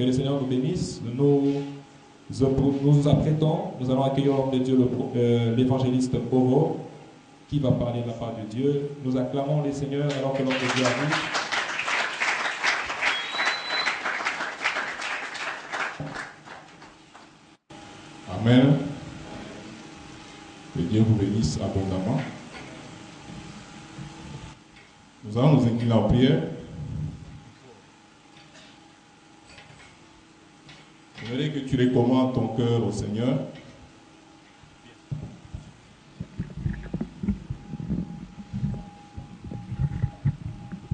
Que le Seigneur nous bénisse. Nous nous apprêtons, nous allons accueillir l'homme de Dieu, l'évangéliste Oro, qui va parler de la part de Dieu. Nous acclamons les Seigneurs alors que l'homme de Dieu arrive. Amen. Que Dieu vous bénisse abondamment. Nous allons nous incliner en prière. J'aimerais que tu recommandes ton cœur au Seigneur.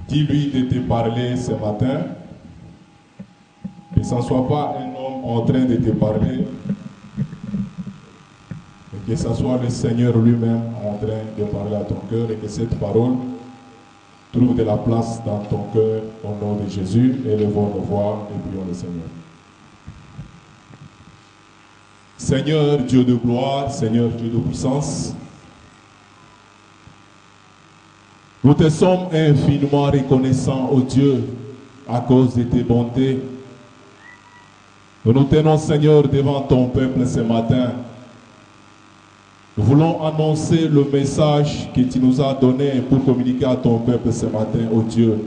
Dis-lui de te parler ce matin. Que ce ne soit pas un homme en train de te parler, mais que ce soit le Seigneur lui-même en train de parler à ton cœur et que cette parole trouve de la place dans ton cœur au nom de Jésus. Élevons nos voix et prions le Seigneur. Seigneur Dieu de gloire, Seigneur Dieu de puissance, nous te sommes infiniment reconnaissants, ô Dieu, à cause de tes bontés. Nous nous tenons, Seigneur, devant ton peuple ce matin. Nous voulons annoncer le message que tu nous as donné pour communiquer à ton peuple ce matin, ô Dieu.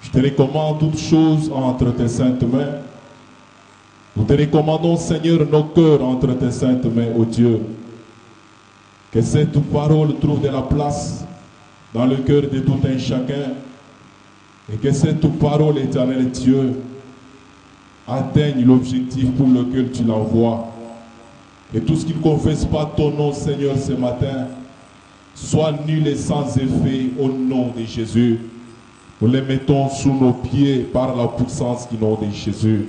Je te recommande toutes choses entre tes saintes mains. Nous te recommandons, Seigneur, nos cœurs entre tes saintes mains, ô Dieu. Que cette parole trouve de la place dans le cœur de tout un chacun. Et que cette parole, éternel Dieu, atteigne l'objectif pour lequel tu l'envoies. Et tout ce qui ne confesse pas ton nom, Seigneur, ce matin, soit nul et sans effet au nom de Jésus. Nous les mettons sous nos pieds par la puissance du nom de Jésus.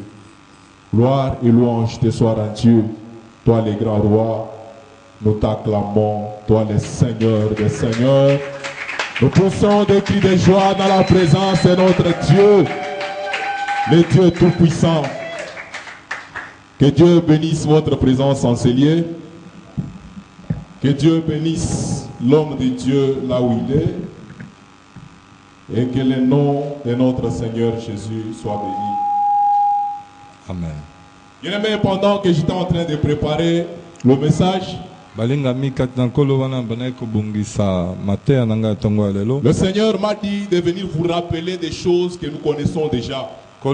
Gloire et louange te soient rendues, toi les grands rois, nous t'acclamons, toi les seigneurs des seigneurs. Nous poussons des cris de joie dans la présence de notre Dieu, le Dieu tout-puissant. Que Dieu bénisse votre présence en ces lieux. Que Dieu bénisse l'homme de Dieu là où il est. Et que le nom de notre Seigneur Jésus soit béni. Amen. Bien-aimé, pendant que j'étais en train de préparer le message, le Seigneur m'a dit de venir vous rappeler des choses que nous connaissons déjà. Des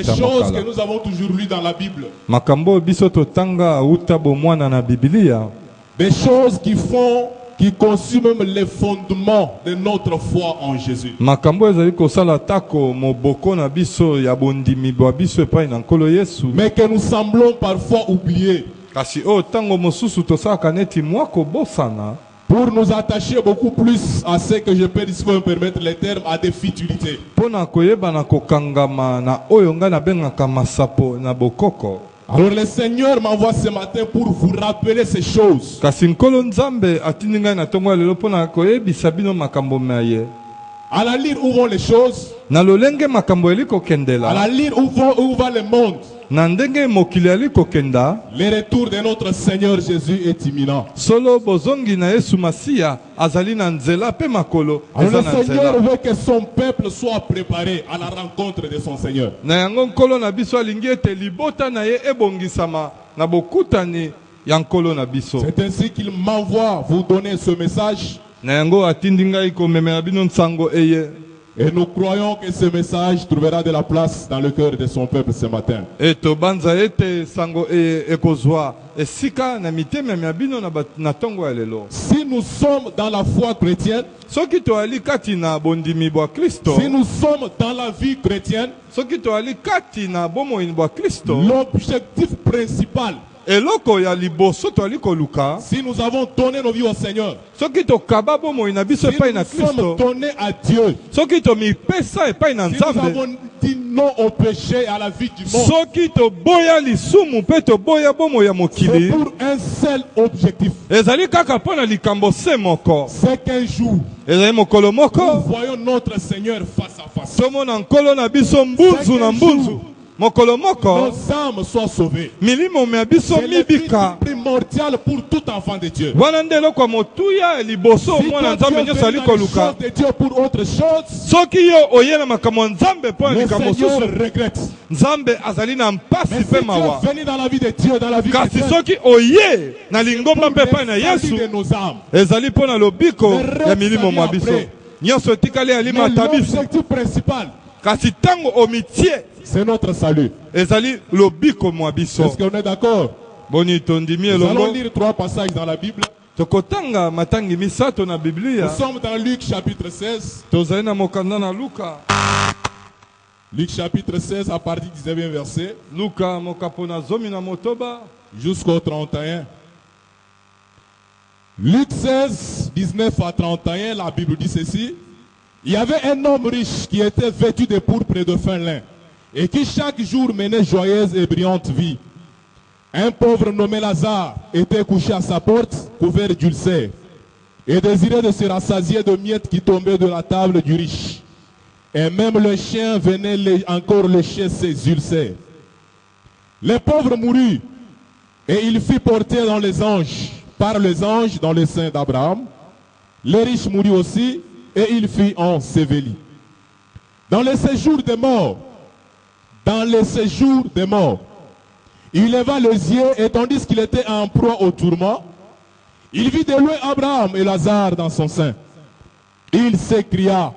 choses que nous avons toujours lues dans la Bible. Des choses qui consument même les fondements de notre foi en Jésus. Mais que nous semblons parfois oublier. Pour nous attacher beaucoup plus à ce que je peux, si vous me permettre les termes, à des futilités. Alors le Seigneur m'envoie ce matin pour vous rappeler ces choses. À la lire où vont les choses. À la lire où va le monde. Le retour de notre Seigneur Jésus est imminent. Alors le Seigneur veut que son peuple soit préparé à la rencontre de son Seigneur. C'est ainsi qu'il m'envoie vous donner ce message. Et nous croyons que ce message trouvera de la place dans le cœur de son peuple ce matin. Si nous sommes dans la foi chrétienne, si nous sommes dans la vie chrétienne, l'objectif principal, si nous avons donné nos vies au Seigneur, si nous sommes donnés à Dieu, si nous avons dit non au péché et à la vie du monde, c'est pour un seul objectif. C'est qu'un jour, nous voyons notre Seigneur face à face. C'est qu'un jour, mokolo moko nos âmes soient sauvées. milimo mea biso C'est le but mibika primordial pour tout enfant de Dieu. wana nde eloko ya motuya liboso Si mwana toi, nzambe tu es nyonso venu ali dans les koluka choses de Dieu pour autre chose, soki yo oye na makambo ya nzambe mpo na le likambo Seigneur mosusu regrette. nzambe azali na mpasi Mais si mpe tu mawa es venu dans la vie de Dieu, dans la vie de kasi Dieu, soki oye na lingomba mpe epai na le yesu salut de nos âmes. ezali mpo na lobiko Le reste ya milimo mwa ça vient biso après. nyonso etikali Mais alimata biso l'objectif principal, kasi ntango omitie c'est notre salut. ezali lobiko mwa biso Est-ce qu'on est d'accord? boni tondimi Nous allons elongo lire 3 passages dans la Bible. tokotanga matangi misato na Nous biblia sommes dans Luc chapitre 16. tozali na mokanda na luka Luc chapitre 16 à partir du 19e verset luka mokapo na zomi na motoba jusqu'au 31. Luc 16, 19 à 31, la Bible dit ceci. Il y avait un homme riche qui était vêtu de pourpre et de fin lin et qui chaque jour menait joyeuse et brillante vie. Un pauvre nommé Lazare était couché à sa porte, couvert d'ulcères, et désirait de se rassasier de miettes qui tombaient de la table du riche. Et même le chien venait encore lécher ses ulcères. Le pauvre mourut, et il fut porté dans les anges, par les anges dans le sein d'Abraham. Le riche mourut aussi, et il fut enseveli. Dans le séjour des morts, il leva les yeux, et tandis qu'il était en proie au tourment, il vit de loin Abraham et Lazare dans son sein. Il s'écria,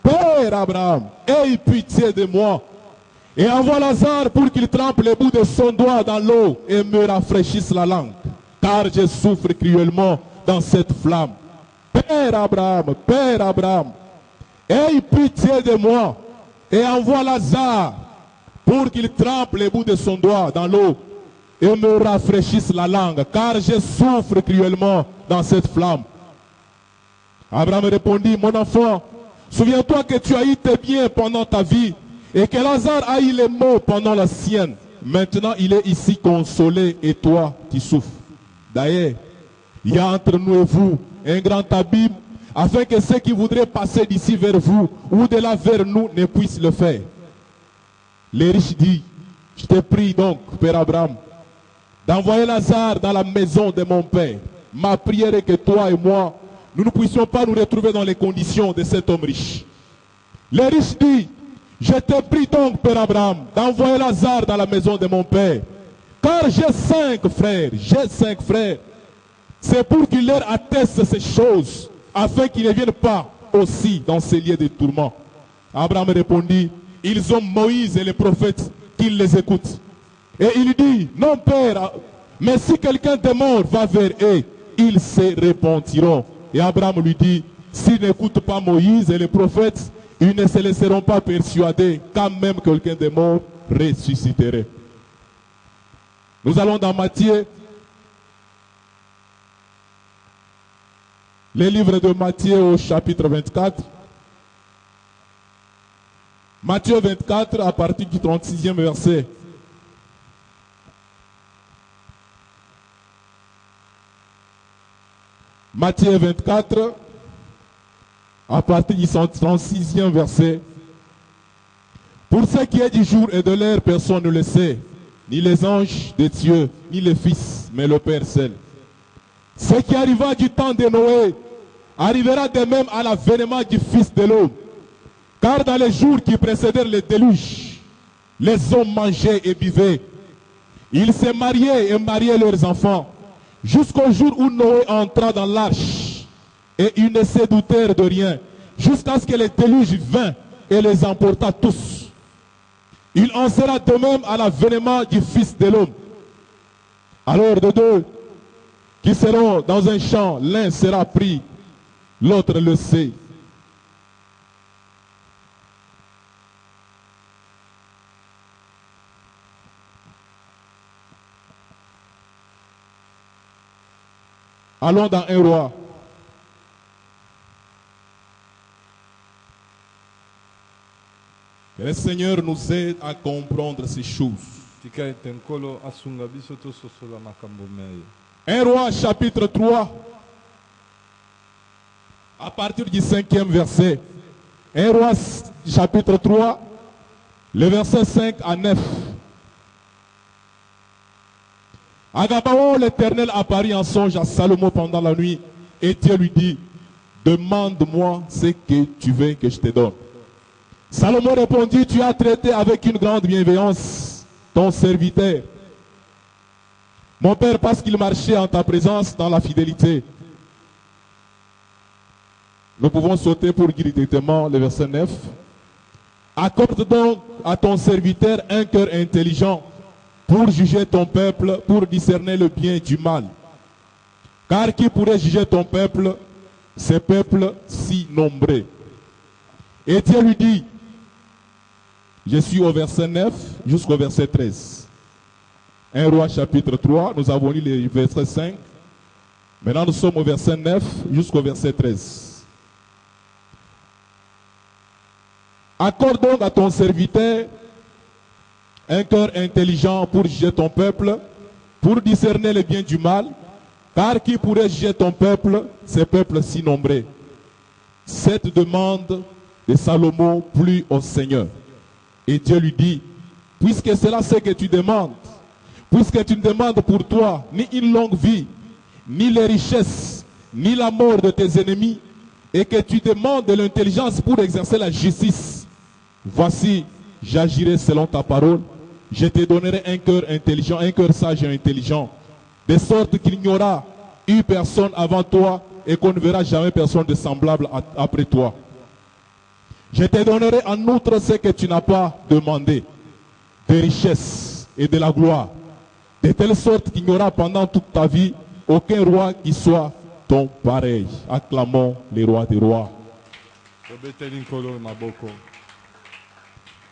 Père Abraham, aie pitié de moi, et envoie Lazare pour qu'il trempe le bout de son doigt dans l'eau et me rafraîchisse la langue, car je souffre cruellement dans cette flamme. Père Abraham, aie pitié de moi, et envoie Lazare pour qu'il trempe le bout de son doigt dans l'eau et me rafraîchisse la langue, car je souffre cruellement dans cette flamme. Abraham répondit, mon enfant, souviens-toi que tu as eu tes biens pendant ta vie et que Lazare a eu les maux pendant la sienne. Maintenant, il est ici consolé et toi, tu souffres. D'ailleurs, il y a entre nous et vous un grand abîme, afin que ceux qui voudraient passer d'ici vers vous ou de là vers nous ne puissent le faire. Les riches disent, je te prie donc, Père Abraham, d'envoyer Lazare dans la maison de mon Père. Ma prière est que toi et moi, nous ne puissions pas nous retrouver dans les conditions de cet homme riche. Les riches disent, je te prie donc, Père Abraham, d'envoyer Lazare dans la maison de mon Père. Car j'ai 5 frères. C'est pour qu'il leur atteste ces choses, afin qu'ils ne viennent pas aussi dans ces lieux de tourment. Abraham répondit, ils ont Moïse et les prophètes qui les écoutent. Et il dit, non Père, mais si quelqu'un de mort va vers eux, ils se repentiront. Et Abraham lui dit, s'ils n'écoutent pas Moïse et les prophètes, ils ne se laisseront pas persuader quand même quelqu'un de mort ressusciterait. Nous allons dans Matthieu, le livre de Matthieu au chapitre 24. Matthieu 24 à partir du 36e verset. Matthieu 24 à partir du 36e verset. Pour ce qui est du jour et de l'heure, personne ne le sait, ni les anges de Dieu, ni les fils, mais le Père seul. Ce qui arriva du temps de Noé arrivera de même à l'avènement du Fils de l'homme. Car dans les jours qui précédèrent le déluge, les hommes mangeaient et buvaient. Ils se mariaient et mariaient leurs enfants, jusqu'au jour où Noé entra dans l'arche. Et ils ne se doutèrent de rien, jusqu'à ce que le déluge vint et les emporta tous. Il en sera de même à l'avènement du Fils de l'homme. Alors de deux qui seront dans un champ, l'un sera pris, l'autre le sait. Allons dans un roi. Que le Seigneur nous aide à comprendre ces choses. tika ete nkolo asunga biso tososola makambo meyo. 1 Roi chapitre 3 à partir du 5e verset. 1 Roi chapitre 3, le verset 5 à 9. À Gabaon, l'Éternel apparut en songe à Salomon pendant la nuit. Et Dieu lui dit, demande-moi ce que tu veux que je te donne. Salomon répondit, tu as traité avec une grande bienveillance ton serviteur. Mon père, parce qu'il marchait en ta présence dans la fidélité. Nous pouvons sauter pour lire directement le verset 9. Accorde donc à ton serviteur un cœur intelligent pour juger ton peuple, pour discerner le bien du mal. Car qui pourrait juger ton peuple, ces peuples si nombreux? Et Dieu lui dit, je suis au verset 9 jusqu'au verset 13. 1 Roi chapitre 3, nous avons lu le verset 5. Maintenant nous sommes au verset 9 jusqu'au verset 13. Accorde donc à ton serviteur un cœur intelligent pour juger ton peuple, pour discerner le bien du mal, car qui pourrait juger ton peuple, ces peuples si nombreux? Cette demande de Salomon plut au Seigneur. Et Dieu lui dit, puisque c'est là ce que tu demandes, puisque tu ne demandes pour toi ni une longue vie, ni les richesses, ni la mort de tes ennemis, et que tu demandes de l'intelligence pour exercer la justice, voici, j'agirai selon ta parole, je te donnerai un cœur intelligent, un cœur sage et intelligent, de sorte qu'il n'y aura eu personne avant toi et qu'on ne verra jamais personne de semblable après toi. Je te donnerai en outre ce que tu n'as pas demandé, des richesses et de la gloire, de telle sorte qu'il n'y aura pendant toute ta vie aucun roi qui soit ton pareil. Acclamons les rois des rois.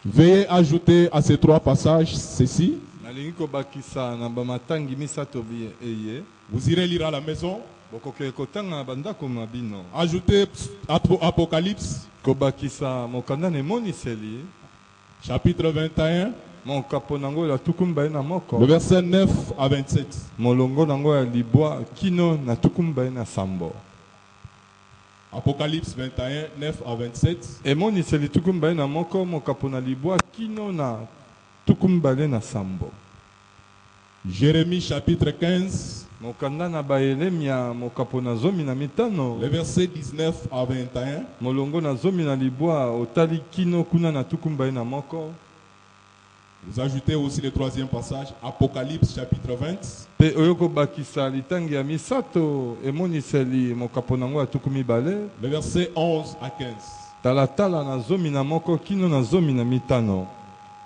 Veuillez ajouter à ces trois passages ceci. Vous irez lire à la maison. Ajoutez Apocalypse. Chapitre 21. Le verset 9 à 27. Apocalypse 21, 9 à 27. Jérémie chapitre 15. Le verset 19 à 21. Vous ajoutez aussi le troisième passage, Apocalypse chapitre 20. Le verset 11 à 15.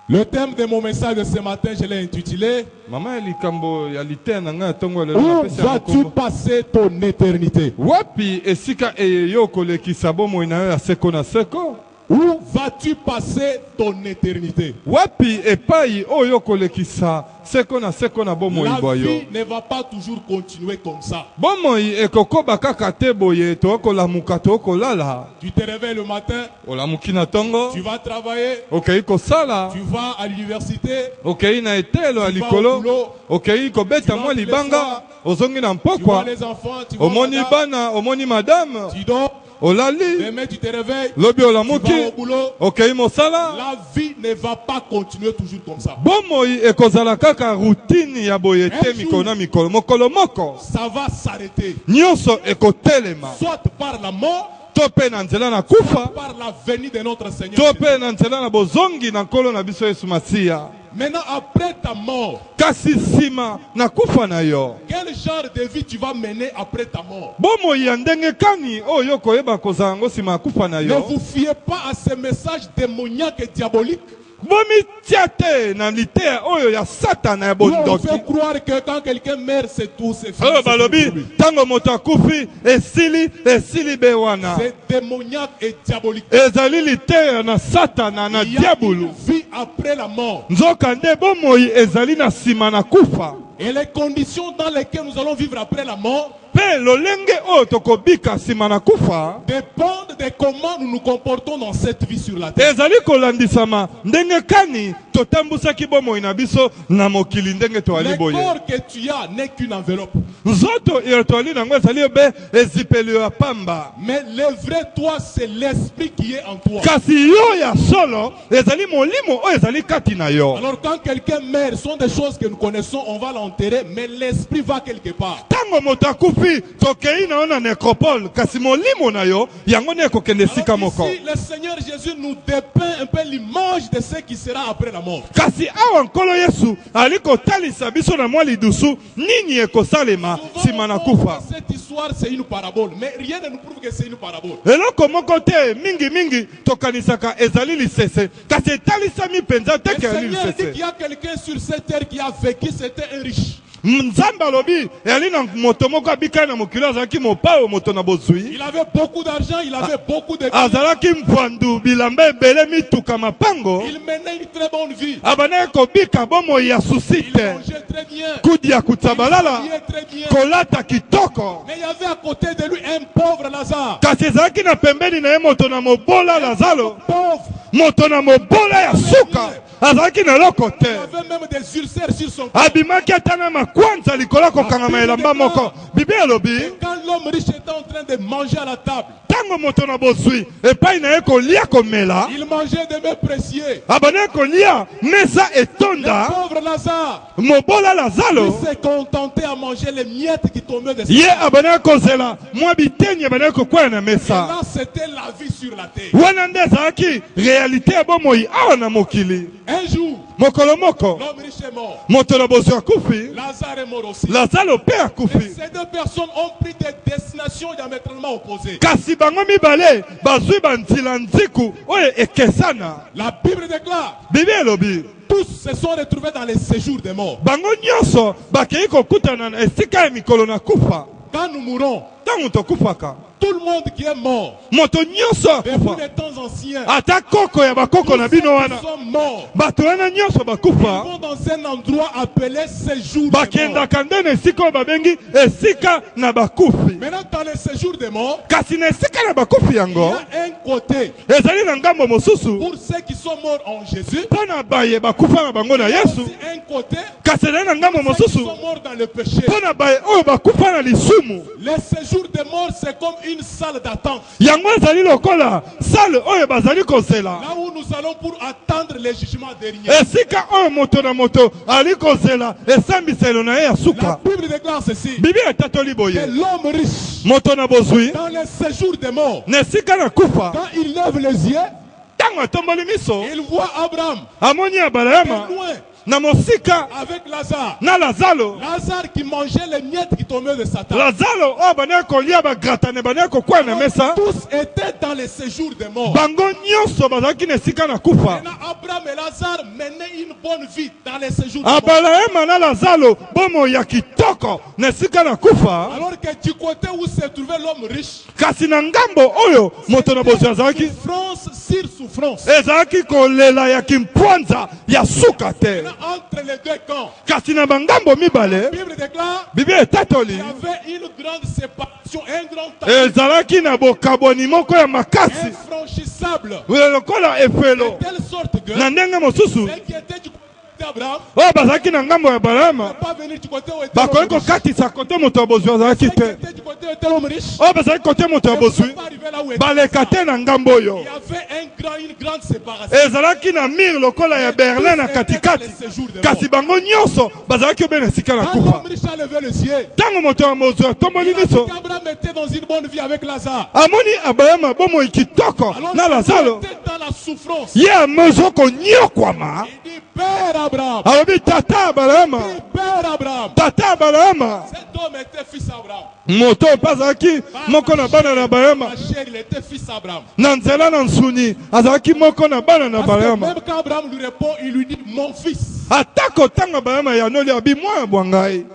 Le thème de mon message de ce matin, je l'ai intitulé « Où vas-tu passer ton éternité ?» Où vas-tu passer ton éternité? La vie ne va pas toujours continuer comme ça. Tu te réveilles le matin, tu vas travailler, tu vas à l'université, tu vas au boulot, tu vois les enfants, tu vois madame, tu dors. Demain tu te réveilles, tu vas au boulot. La vie ne va pas continuer toujours comme ça. Ça va s'arrêter. Soit par la mort, soit par la venue de notre Seigneur. Maintenant, après ta mort, quel genre de vie tu vas mener après ta mort? Ne vous fiez pas à ces messages démoniaques et diaboliques. On fait croire que quand quelqu'un meurt, c'est tout, c'est fini. C'est démoniaque et diabolique. Il y a une vie après la mort. Et les conditions dans lesquelles nous allons vivre après la mort dépendent de comment nous nous comportons dans cette vie sur la terre. totambusaki bomoi na biso na mokili ndenge toali Le boye. corps que tu as n'est qu'une enveloppe. Nzoto iyo toali nango ezali be ezipeli ya pamba. Mais le vrai toi, c'est l'esprit qui est en toi. Kasi yo ya solo ezali molimo oyo ezali kati na yo. Alors quand quelqu'un meurt, ce sont des choses que nous connaissons, on va l'enterrer, mais l'esprit va quelque part. Tango moto akufi tokei na ona necropole kasi molimo na yo yango ne kokende sika moko. Ici, le Seigneur Jésus nous dépeint un peu l'image de ce qui sera après la mort. Kasi awa nkolo Yesu aliko talisa biso na mwa lidusu nini ekosalema sima na kufa. Cette histoire c'est une parabole, mais rien ne nous prouve que c'est une parabole. Eloko moko te mingi tokanisaka ezali lisese kasi etalisami penza te Le ke ali Seigneur dit qu'il lisese. y a quelqu'un sur cette terre qui a vécu, c'était un riche. Nzambe alobi eli na moto moko abika na mokili azalaki mopao moto na bozwi. Il avait beaucoup d'argent, il avait beaucoup de Azalaki mpwandu bilamba ebele mituka mapango. il menait une très bonne vie. Abana kobika bomo ya Il susite mangeait très bien. kudi ya Il kutsabalala s'habillait très bien. kolata kitoko. Mais il y avait à côté de lui un pauvre Lazare. Kasi ezalaki na pembeni na ye moto na mobola Lazaro, Pauvre. moto na mobola ya suka azalaki na eloko Il te. avait même des ulcères sur son corps. Abimaki ata na makwanza likolo kokangama elamba moko. Bibi elobi Et quand l'homme riche était en train de manger à la table, ntango moto na bozwi epai na ye kolia komela il mangeait des mets précieux. abana kolia mesa Le etonda pauvre Lazare, mobola il Lazaro s'est contenté à manger les miettes qui tombaient de sa ye table. abana kozela mwa biteni abana kokwea na Et mesa. là, c'était la vie sur la terre. Wana nde ezalaki realite ya bomoi awa na mokili. Un jour, Mokolo moko l'homme riche est mort. moto na bozwi akufi, Lazare est mort aussi. Lazaro mpe Et akufi. ces deux personnes ont pris des destinations diamétralement opposées. Kasi bango mibale bazwi banzela nziku oyo ekesana. La Bible déclare, Bibi elobi tous se sont retrouvés dans les séjours des morts. bango nyonso bakei kokutana na esika ya mikolo na kufa. Quand nous mourons, Ntango tokufaka tout le monde qui est mort, moto nyonso depuis akufa, les temps anciens, ata koko ya bakoko na bino ceux wana qui sont morts, bato wana nyonso bakufa vont dans un endroit appelé séjour des morts. bakendaka nde na esika oyo babengi esika na bakufi. Maintenant, dans les séjours des morts, Kasi na esika na bakufi il y yango a un côté ezali na ngambo mosusu pour ceux qui sont morts en Jésus, mpo na baye bakufa na bango na Yesu. aussi un côté Kasi ezali na ngambo pour ceux qui mosusu sont morts dans le péché. mpo na baye oyo bakufa na lisumu. Les séjours des morts, c'est comme une salle d'attente. Yango ezali lokola sale oyo bazali kozela Là où nous allons pour attendre les jugements derniers. esika oyo moto na moto ali kozela esambiselo na ye ya La suka. Bible déclare ceci. Bibi etatoli Que boye l'homme riche, moto na bozwi dans les séjours des morts, na esika na kufa quand il lève les yeux, ntango atomboli miso il voit Abraham amoni de Abrahama loin na mosika avec Lazare. na Lazaro. Lazare qui mangeait les miettes qui tombaient de sa table. Lazaro oyo bandeki kolia bagratane bandeki kokwea na mesa Tous étaient dans les séjours des morts. bango nyonso bazalaki na esika na kufa. Maintenant, Abraham et Lazare menaient une bonne vie dans les séjours des morts. Abrahama na Lazaro bomo ya kitoko na esika na kufa. Alors que du côté où se trouvait l'homme riche, Kasi na ngambo oyo moto na bozwi azalaki souffrance sur souffrance. ezalaki kolela ya kimpwanza ya suka te. Entre les deux camps, Kasi na bangambo mibale la Bible déclare Bibi etatoli qu'il y avait une grande séparation, un grand tabou ezalaki na bokaboni moko ya makasi infranchissable. lokola efelo De telle sorte que na ndenge mosusu ceux qui étaient du côté d'Abraham oyo bazalaki na ngambo ya ne Abrahama pas venir du côté où était bakoki l'homme riche. kokatisa kote moto ya bozwi azalaki Ceux qui te. étaient du côté où était l'homme riche Oyo bazalaki kote moto ya ne pouvaient bozwi pas arriver là où était baleka te na ngambo oyo. il y avait une grande séparation. Ezalaki na mire lokola ya Berlin na katikati kasi bango nyonso bazalaki obe na esika na Quand kufa. l'homme riche a levé les yeux, Ntango moto ya bozwi atomboli il a dit miso qu'Abraham était dans une bonne vie avec Lazare. amoni Abrahama bomoi kitoko Alors na qu'il Lazaro était dans la souffrance. ye amezo konyokwama Il dit, Père Abraham, alobi tata Abrahama il dit, Père Abraham. tata Abrahama Cet homme était fils Abraham. moto mpe azalaki moko na bana na Abrahama Ma chair, il était fils Abraham. na nzela na nsuni azalaki moko na bana na Parce que Abrahama. même quand Abraham lui répond, il lui dit, mon fils. Atako tanga Abrahama yanoli abi mwana bwa ngai.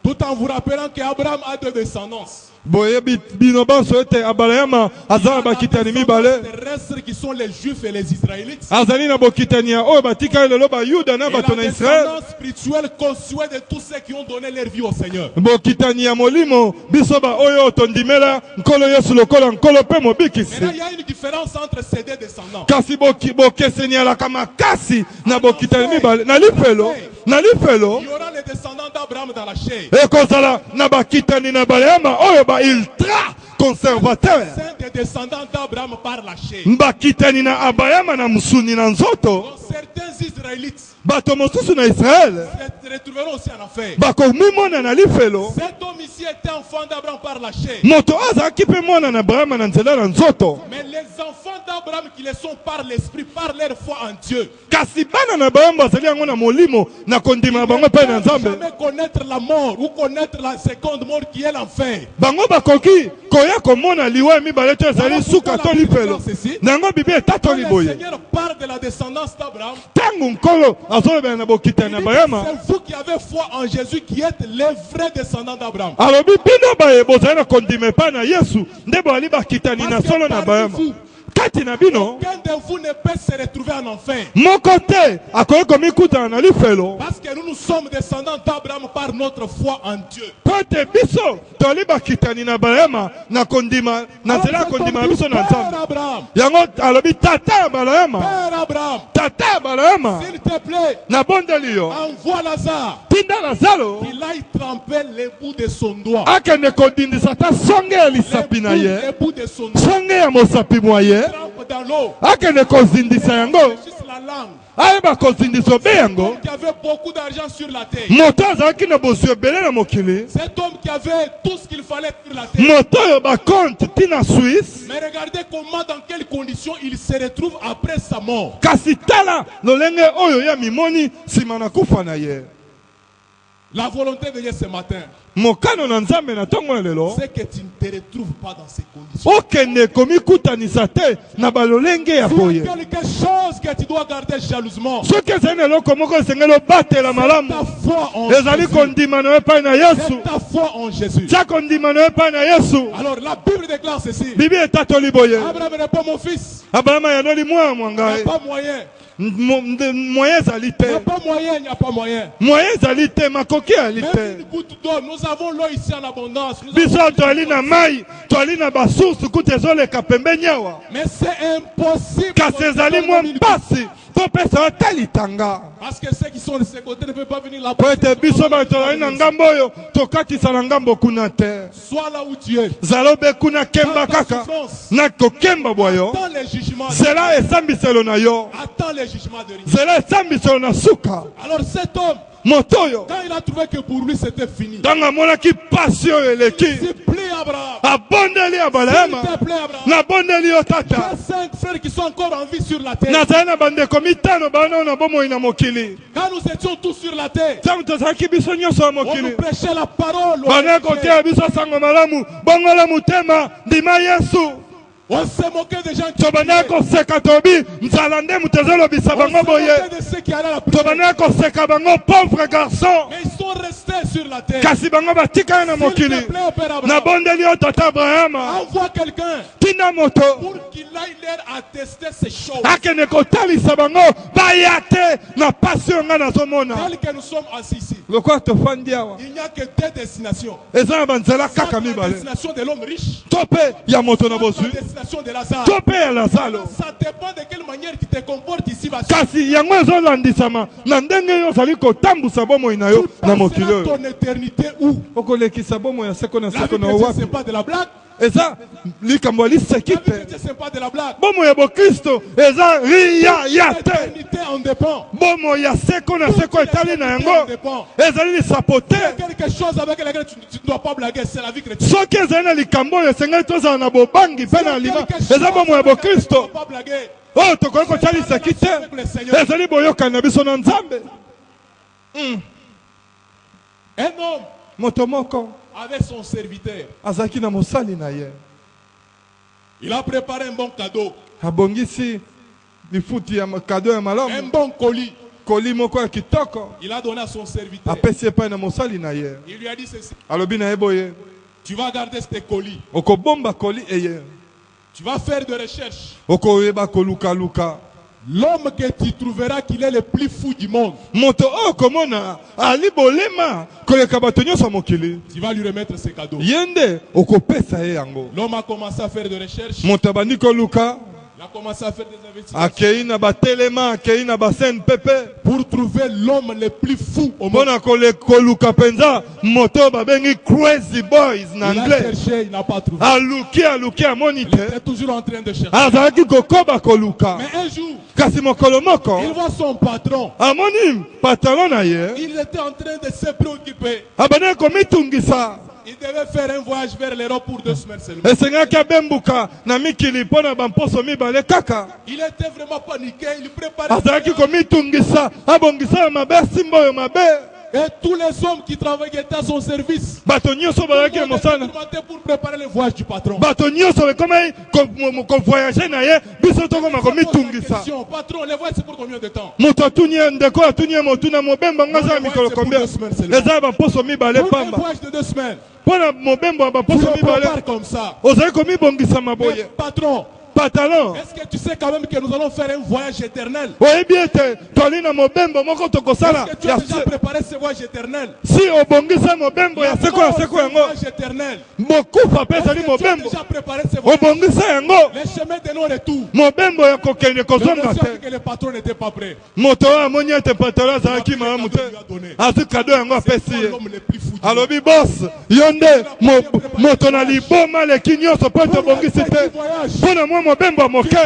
Tout en vous rappelant qu'Abraham a deux descendances. boye bino banso ete Abraham azala bakitani mibale terrestres qui sont les Juifs et les Israélites. azali na bokitani ya oyo batika lelo ba Yuda na Et la bato na Israël descendance spirituelle conçue de tous ceux qui ont donné leur vie au Seigneur. bokitani ya molimo biso ba oyo tondimela nkolo Yesu lokola nkolo pe mobikisi Maintenant, il y a une différence entre ces deux descendants. kasi bokeseni alaka makasi na bokitani mibale na lifelo Il y aura les descendants d'Abraham dans la chair. ekozala na bakitani na Baleyama oyo ba ultra conservateur C'est des descendants d'Abraham par la chair. bakitani na Abrahama na musuni na nzoto Donc certains Israélites bato mosusu na Israel se retrouveront aussi en enfer. bakomimona na lifelo Cet homme ici était enfant d'Abraham par la chair. moto azalaki mpe mwana na Abrahama na nzela na nzoto Mais les enfants d'Abraham qui le sont par l'esprit, par leur foi en Dieu, kasi bana na Abrahama bazali yango na molimo na kondima na bango mpe na ne Nzambe jamais connaître la mort ou connaître la seconde mort qui est l'enfer. bango bakoki koya komona liwa ya mibale to ezali suka to lifelo nango bibi etatoli Le boye Seigneur parle de la descendance d'Abraham. ntango nkolo azolobela na bokitani na Abrahama C'est vous qui avez foi en Jésus qui êtes les vrais descendants d'Abraham. alobi bino baye bozali na kondima epai na Yesu nde boali bakitani na solo na Abrahama kati na bino Aucun de vous ne peut se retrouver en enfer. moko te akoki komikutana na lifelo Parce que nous sommes descendants d'Abraham par notre foi en Dieu. po ete biso toli bakitani na Abrahama na kondima na nzela ya kondima na biso na Nzambe Père Abraham, yango alobi tata ya Abrahama Père Abraham, tata ya Abrahama s'il te plaît, nabondeli yo envoie Lazare tinda Lazaro qu'il aille tremper les bouts de son doigt. akende kodindisa ata songe ya lisapi na ye Les bouts de son doigt. songe ya mosapi mwa ye Trempe dans l'eau. akende kozindisa yango Juste la langue. ayeba kozindisa obe yango Qui avait beaucoup d'argent sur la terre. moto azalaki na bozwi ebele na mokili Cet homme qui avait tout ce qu'il fallait sur la terre. moto oyo bakonte ntina Swisse Mais regardez comment, dans quelles conditions il se retrouve après sa mort. kasi tala lolenge oyo ya mimoni nsima na kufa na ye La volonté de Dieu ce matin, mokano na Nzambe na ntongo ya lelo c'est que tu ne te retrouves pas dans ces conditions. okende komikutanisa te na balolenge ya Il y boye a quelque chose que tu dois garder jalousement. soki ezali na eloko moko esengeli obatela malamu Ta foi en ezali Jésus. kondima na yo epai na Yesu C'est ta foi en Jésus. tia kondima na yo epai na Yesu Alors la Bible déclare ceci. bibi etatoli boye Abraham n'est pas mon fils. Abrahama yanoli mwana mwa Il n'y a ngai pas moyen. moyen ezali Il n'y a te pas moyen, il n'y a pas moyen. moyen ezali te makoki ezali Même te une goutte d'eau, nous avons l'eau ici en abondance. Nous biso avons- toali na mai toali na basource kuta ezoleka pembeni awa Mais c'est impossible. kasi ezali mwa mpasi topesa yo te litanga Parce que ceux qui sont de ce côté ne peuvent pas venir là-bas. po ete biso bato tozali na ngambo oyo tokatisa na ngambo kuna te Sois là où tu es. zala obe kuna kemba kaka na kokemba bwa yo Attends les jugements. zela esambiselo na yo Attends les jugements de Dieu. zela esambiselo na suka Alors cet homme, moto oyo quand il a trouvé que pour lui c'était fini, ntango amonaki pasi oyo eleki s'il plaît Abraham, abondeli s'il Abrahama te plaît Abraham, nabondeli yo tu tata as 5 frères qui sont encore en vie sur la terre. nazali na bandeko mitano bana na bomoi na mokili Quand nous étions tous sur la terre, ntango tozalaki biso nyonso ya on nous mokili prêchait la parole. bana koteya biso sango malamu bongola motema ndima Yesu On se moquait des gens qui tobandaki koseka tobi nzala nde moto ezolobisa on bango se boye moquait de ceux qui allaient à la prière. tobandaki koseka bango pauvre garçon Mais ils sont restés sur la terre. kasi bango batikali na S'il te mokili plaît, Père Abraham, nabondeli yo tata Abrahama envoie quelqu'un tina moto pour qu'il aille leur attester ces choses. akende kotalisa bango baya te na pasi oyo ngai nazomona Tel que nous sommes assis ici, lokola tofandi awa il n'y a que 2 destinations. eza na banzela Soit kaka la mibale destination de l'homme riche, to mpe ya moto na soit bozwi la destination de Lazare. to mpe ya Lazaro Ça dépend de quelle manière tu te comportes ici. kasi yango ezolandisama na ndenge yo ozali kotambusa bomoi na yo na mokili passeras oyo ton éternité où? okolekisa bomoi ya seko na La seko vie na chrétienne, wapi c'est pas de la blague. eza likambo ya liseki La vie te chrétienne, c'est pas de la blague. bomoi ya bokristo eza riya ya te L'éternité en dépend. bomoi ya seko na seko etali na yango ezali lisapo te Quelque chose avec laquelle tu ne dois pas blaguer, c'est la vie chrétienne. soki ezali na likambo oyo esengeli tozala na bobangi mpe na lima eza bomoi ya Tu ne bokristo dois pas blaguer. oyo tokoki kotya liseki te ezali boyokani na biso na Nzambe. Un homme moto moko avec son serviteur, azalaki na mosali na ye il a préparé un bon cadeau, abongisi lifuti ya kado ya un malamu bon colis. koli moko ya kitoko Il a donné à son serviteur. apesi epai na mosali na ye Il lui a dit ceci. alobi na ye boye Tu vas garder tes colis. okobomba koli eye Tu vas faire des recherches. okoyeba koluka luka L'homme que tu trouveras qu'il est le plus fou du monde, moto oyo komona ali bolema koleka bato nyonso ya mokili tu vas lui remettre ses cadeaux. ye nde okopesa ye yango. L'homme a commencé à faire des recherches. moto abandi koluka Il a commencé à faire des investigations akei na batelema akei na basene pepe pour trouver l'homme le plus fou au monde. mpona koluka mpenza moto oyo babengi crazy boys na Il a anglais. cherché, il n'a pas trouvé. aluki amoni Il te était toujours en train de chercher. azalaki kokoba koluka Mais un jour, kasi mokolo moko il voit son patron. amoni patalo na ye Il était en train de se préoccuper. abandaki komitungisa Il devait faire un voyage vers l'Europe pour 2 semaines seulement. esengaki abembuka na mikili mpo na bamposo mibale kaka Il était vraiment paniqué. Il préparait. azalaki komitungisa abongisa ya mabe asimba oyo mabe Et tous les hommes qui travaillaient étaient à son service. bato nyonso bazalaki na mosala Pour préparer le voyage du patron. bato nyonso bekomai kovoyage na ye biso tokoma Il se pose la komitungisa question, patron, le voyage c'est pour combien de temps? moto atuni ye ndeko atuni ye motuna mobembo nga aza ya mikolo kombia eza ya bamposo mibale Pour un pamba voyage de 2 semaines. mpo na mobembo ya Tu bamposo le mibale prépares comme ça. ozali komibongisa Mais maboye patron, pantalon est-ce que tu sais quand même que nous allons faire un voyage éternel? oyebi ete toli na mobembo moko tokosala Est-ce que tu ya as déjà préparé ce voyage éternel? si obongisa mobembo ya seko ya seko Un yango voyage éternel. mokufa mpe Est-ce ezali que tu as mobembo déjà préparé ce voyage? obongisa yango Les chemins de non-retour. mobembo ya kokende Le kozonga monsieur a dit te que le patron n'était pas prêt. moto oyo amoni ete pantalon azalaki malamu te azwi kado yango apesi ye L'homme le plus fou du monde. alobi bos yo nde moto na liboma leki nyonso mpo tobongisi te mpo na mwa mobembo ya moke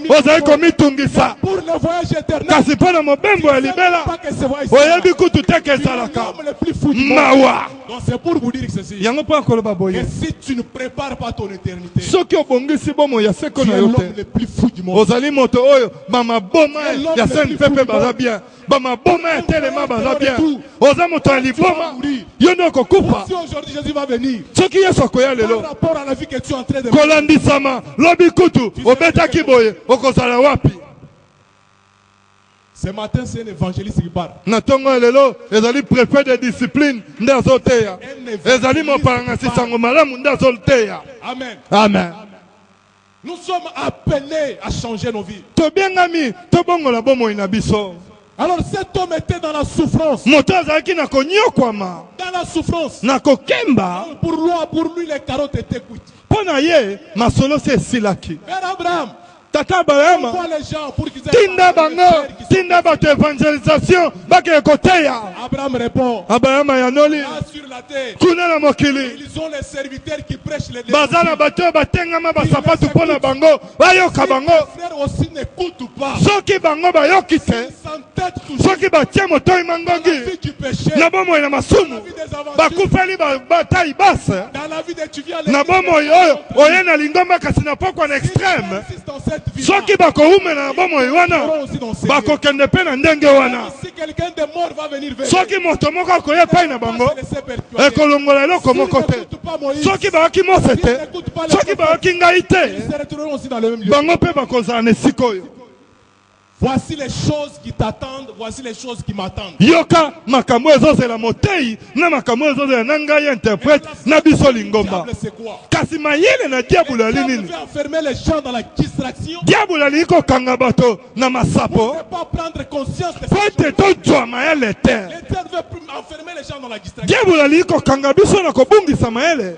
ozali komitungisa Pour le voyage éternel. kasi mpo na mobembo ya libela Pas que ce voyage oyebi kutu te ke ezalaka l'homme le plus fou du monde. mawa Donc c'est pour vous dire ceci. yango mpo akoloba Que boye si tu ne prépares pas ton éternité, soki obongisi bomo ya seko tu na es yo l'homme te le plus fou du monde. ozali moto oyo bamaboma ya sene pepe baza bien bamaboma ya telema baza bien oza moto ya liboma yo nde okokufa Si aujourd'hui Jésus va venir, soki yesu akoya par lelo rapport à la vie que tu es en train de kolandisama lobi kutu obetaki boye okozala wapi ce matin, c'est un évangéliste qui parle. na ntongo ya lelo ezali préfet de discipline nde azoteya ezali mopalangasi sango malamu nde azoteya Amen. amen Nous sommes appelés à changer nos vies. tobiengami tobongola bomoi na biso Alors cet homme était dans la souffrance. moto azalaki na konyokwama Dans la souffrance. na kokemba Pour lui, les carottes étaient cuites. mpo na ye masolo si esilaki Père Abraham, tata abrahama envoie les gens pour qu'ils aient tinda bango tinda bato evangelisation bakeye koteya Abraham répond, abrahama yanoli là sur la terre, kuna na mokili ils ont les serviteurs qui prêchent les baza na bato oyo batengama basapatu mpo na bango bayoka bango Les frères aussi n'écoutent pas. soki bango bayoki te Ils s'entêtent toujours soki batie motoi dans la mangongi vie du péché, na bomoi na masumu bakufeli batai base dans la vie d'étudiants. na bomoi oyo oye na lingomba kasi na pokwa na extrême dans cette vie. soki bakoumela na bomoi wana bakokende mpe na ndenge wana Si quelqu'un de mort va venir vers soki moto moko akoya epai na bango se laisser persuader. ekolongola eloko moko te N'écoute pas Moïse. soki bayaki mose te soki bayaki ngai Ils te se retrouveront aussi dans le même lieu. bango mpe bakozala na esika oyo Voici les choses qui t'attendent. Voici les choses qui m'attendent. yoka makambo ezozela motei na makambo ezozela na ngai interprète na biso lingomba Diable, c'est quoi? kasi mayele na diabolo ali Diable nini veut enfermer les gens dans la distraction. diabolo alingi kokanga bato na Pour masapo ne pas prendre conscience de po ces ete choses. tozwa mayele te Le diable veut enfermer les gens dans la distraction. diabolo alingi kokanga biso na kobungisa mayele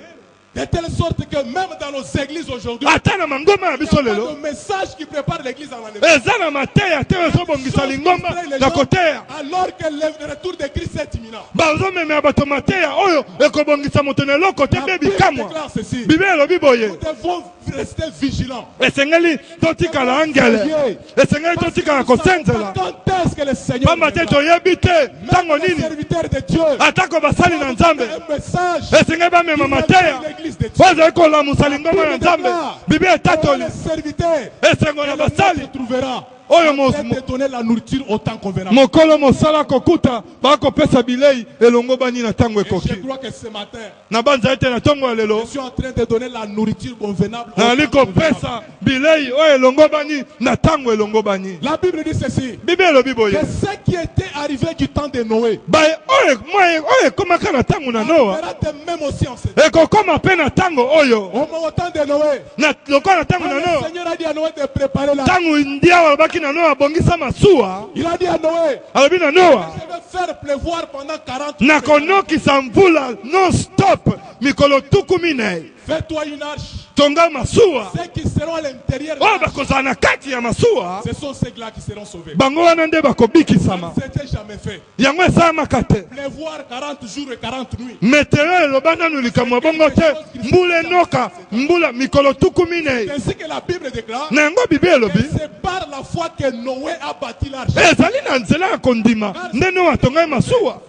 De telle sorte que même dans nos églises aujourd'hui, ata na mangoma na il n'y biso a pas lelo de message qui prépare l'église à l'enlèvement. eza na mateya te ezobongisa lingomba na koteya Alors que le retour de Christ est imminent. bazomemela bato mateya oyo ekobongisa moto na eloko te La mpe Bible bikamwa déclare ceci. bible elobi boye Nous devons rester vigilants. esengeli totikala angele esengeli totikala kosenzela Quand est-ce que le Seigneur pamba te viendra? toyebi te ntango Même les nini serviteurs de Dieu atako basali na nzambe un message esengeli bamema mateya l'église de Dieu. bazali kolamusa lingomba na nzambe bible etatoli Les serviteurs, esengo na basali tu trouveras. oyo En train de donner la nourriture au temps convenable. mokolo mosala kokuta bakopesa bilei elongo bani na ntango Et je ekoki crois que ce matin, na banza ete na ntongo ya je lelo suis en train de donner la nourriture convenable. au nazali temps convenable. kopesa bilei oyo elongo bani na ntango elongo bani La Bible dit ceci. bible elobi boye Que ce qui était arrivé du temps de Noé oyo ekomaka na ntango na noa sera de même aussi en ce temps. ekokoma mpe na ntango oyo Au temps de Noé, lokola na ntango quand na le noa Seigneur a dit à Noé de préparer la... ntango ndiawa alobaki na noa abongisa masuwa Il a dit à Noé, alobi na noa je vais faire pleuvoir pendant 40 nakonokisa mvula non stop mikolo tuku minei Fais-toi une arche. tonga masuwa Ceux qui seront à l'intérieur de oyo l'arche, bakozala na kati ya masuwa ce sont ceux-là qui seront sauvés. bango wana nde bakobikisama C'était jamais fait. yango esalamaka te Pleuvoir 40 jours et 40 nuits. meteo eloba nanu likambo ya bongo te mbula enoka mbula mikolo tuku minei C'est ainsi que la Bible déclare na yango bible que elobi c'est par la foi que Noé a bâti l'arche. ezali na nzela ya kondima nde noa atongai masuwa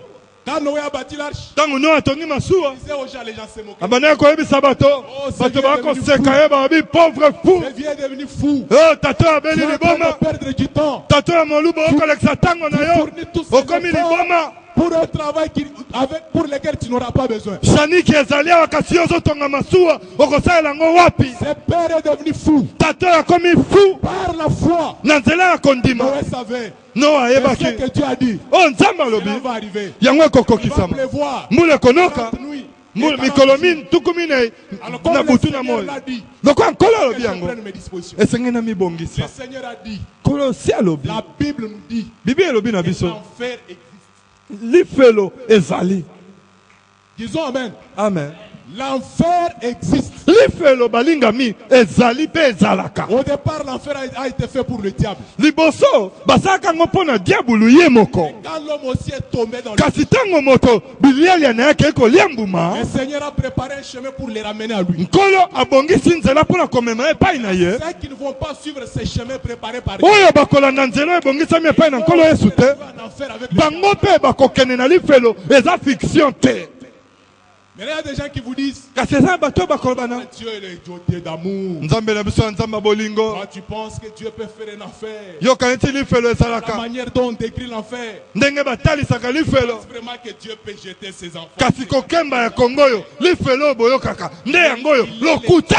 Quand Noé a bâti l'arche, ntango noa atongi masuwa il disait aux gens, les gens se moquaient. abandaki koyebisa bato bato bakoseka ye babi pauvre fou Je viens devenir fou. tato abeli Tu es en train liboma de perdre du temps tato ya moluba okolekisa ntango na yo fournir tous ces okomi efforts liboma pour un travail pour lequel tu n'auras pas besoin. shaniki ezali awa kasi yo ozotonga masuwa okosalela yango wapi Ce père est devenu fou tato akomi fou par la foi. na nzela ya kondima Noé savait noa que ayebaki ce que Dieu a dit, oyo nzambe alobi cela va arriver. yango Il va ekokokisama pleuvoir. mbula ekonoka 40 nuits. mikolo tuku minei Alors, comme na le butu na Seigneur moi l'a dit, lokola nkolo que alobi je yango prenne mes dispositions. esengeli na Le mibongisa Seigneur a dit, nkolo si alobi la Bible nous dit bibi elobi na que biso l'enfer existe. lifelo ezali Disons Amen. amen L'enfer existe. lifelo balingami ezali mpe ezalaka Au départ, l'enfer a été fait pour le diable. liboso basalaka yango mpo na diabulu ye moko Quand l'homme aussi est tombé dans le kasi ntango moto bilialia na yake ekolia mbuma le Seigneur a préparé un chemin pour les ramener à lui. nkolo abongisi nzela mpo na komema epai na ye Ceux qui ne vont pas suivre ces chemins préparés par Dieu, oyo bakolanda nzela oyo ebongisami epai na nkolo yesu te en enfer avec lui. bango mpe bakokende na lifelo eza fiction te Mais il y a des gens qui vous disent, kasi eza bato oyo bakoloba na Dieu est le Dieu d'amour. nzambe na biso ya nzambe ya bolingo Toi, tu penses que Dieu peut faire un enfer. yoka neti lifelo La ezalaka manière dont on décrit l'enfer, ndenge batalisaka lifelo c'est vraiment que Dieu peut jeter ses enfants. kasi kokemba ya kongo oyo lifelo oyo boyokaka nde yango oyo lokuta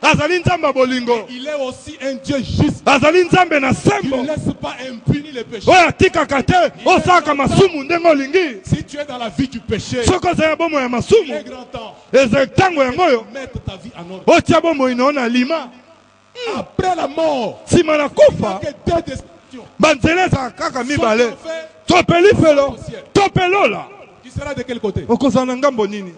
azali nzambe ya bolingo Il est aussi un Dieu juste. azali nzambe na Il sembo ne laisse pas impuni les péchés. oyo atikaka te osalaka masumu ndenge olingi Si tu es dans la vie du péché, soki ozali ya bomoi ya il masumu est grand temps eza ntango yango oyo de mettre ta vie en ordre. otia bomoi na yo na lima Après la mort, nsima na kufa que deux destructions. banzela ezalaka kaka Soit mibale l'enfer, to mpe lifelo to mpe lola tu seras de quel côté? okozala na ngambo nini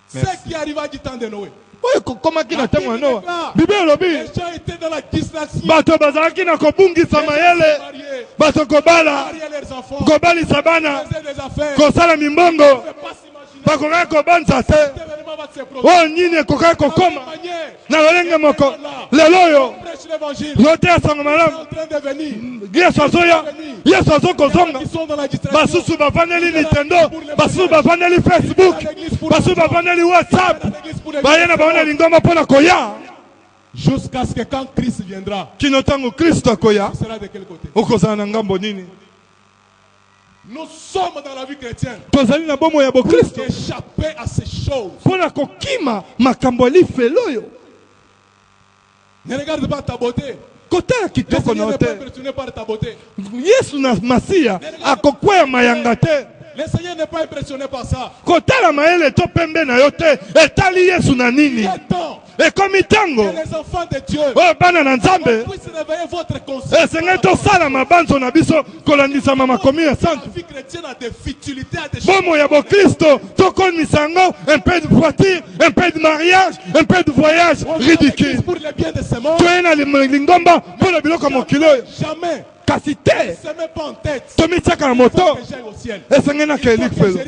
Ce qui arriva du temps de Noé. oyo ekokomaki na ntango ya noa bible elobi Les gens étaient dans la distraction. bato bazalaki na kobungisa mayele Mariés, bato kobala marier leurs enfants, kobalisa bana faisaient des affaires. kosala mimbongo Ne pas s'imaginer bakokaki kobanza te cet événement va se produire. oyo nini ekokaki De la kokoma même manière, na lolenge moko lelo oyo prêche l'évangile. yo te ya sango Ils malamu sont en train de venir. yesu azoya yesu azokozonga Ils sont dans la distraction. basusu bavandeli nintendo basusu bavandeli facebook basusu bavandeli whatsapp baye na bango na lingomba mpo na koya Jusqu'à ce que quand Christ viendra, kino ntango kristo akoya tu seras de quel côté? okozala na ngambo nini Nous sommes dans la vie chrétienne tozali na bomoi ya pour bokristo échapper à ces choses. mpo na kokima makambo ya lifelo oyo Ne regarde pas ta beauté. kotala Le kitoko Seigneur na n'est yo pas te impressionné par ta beauté. yesu na masiya akokwea mayanga te Le Seigneur n'est pas impressionné par ça. kotala mayele to pembe na yo te etali yesu na Il nini est temps ekomi ntango que les enfants de Dieu oyo bana na nzambe puissent réveiller votre conscience. esengeli tosala mabanzo na biso kolandisama makomi ya La santu vie chrétienne a des futilités, a des choses. bomoi ya bokristo tokonisa yango un peu de voiture un peu de mariage un peu de voyage ridicule Pour le bien de ces morts, toye na lingomba mpo na biloko ya mokili oyo jamais kasi ne te se met pas en tête. tomitiaka na Il faut moto que j'aille au ciel. esengeli nakende lifelo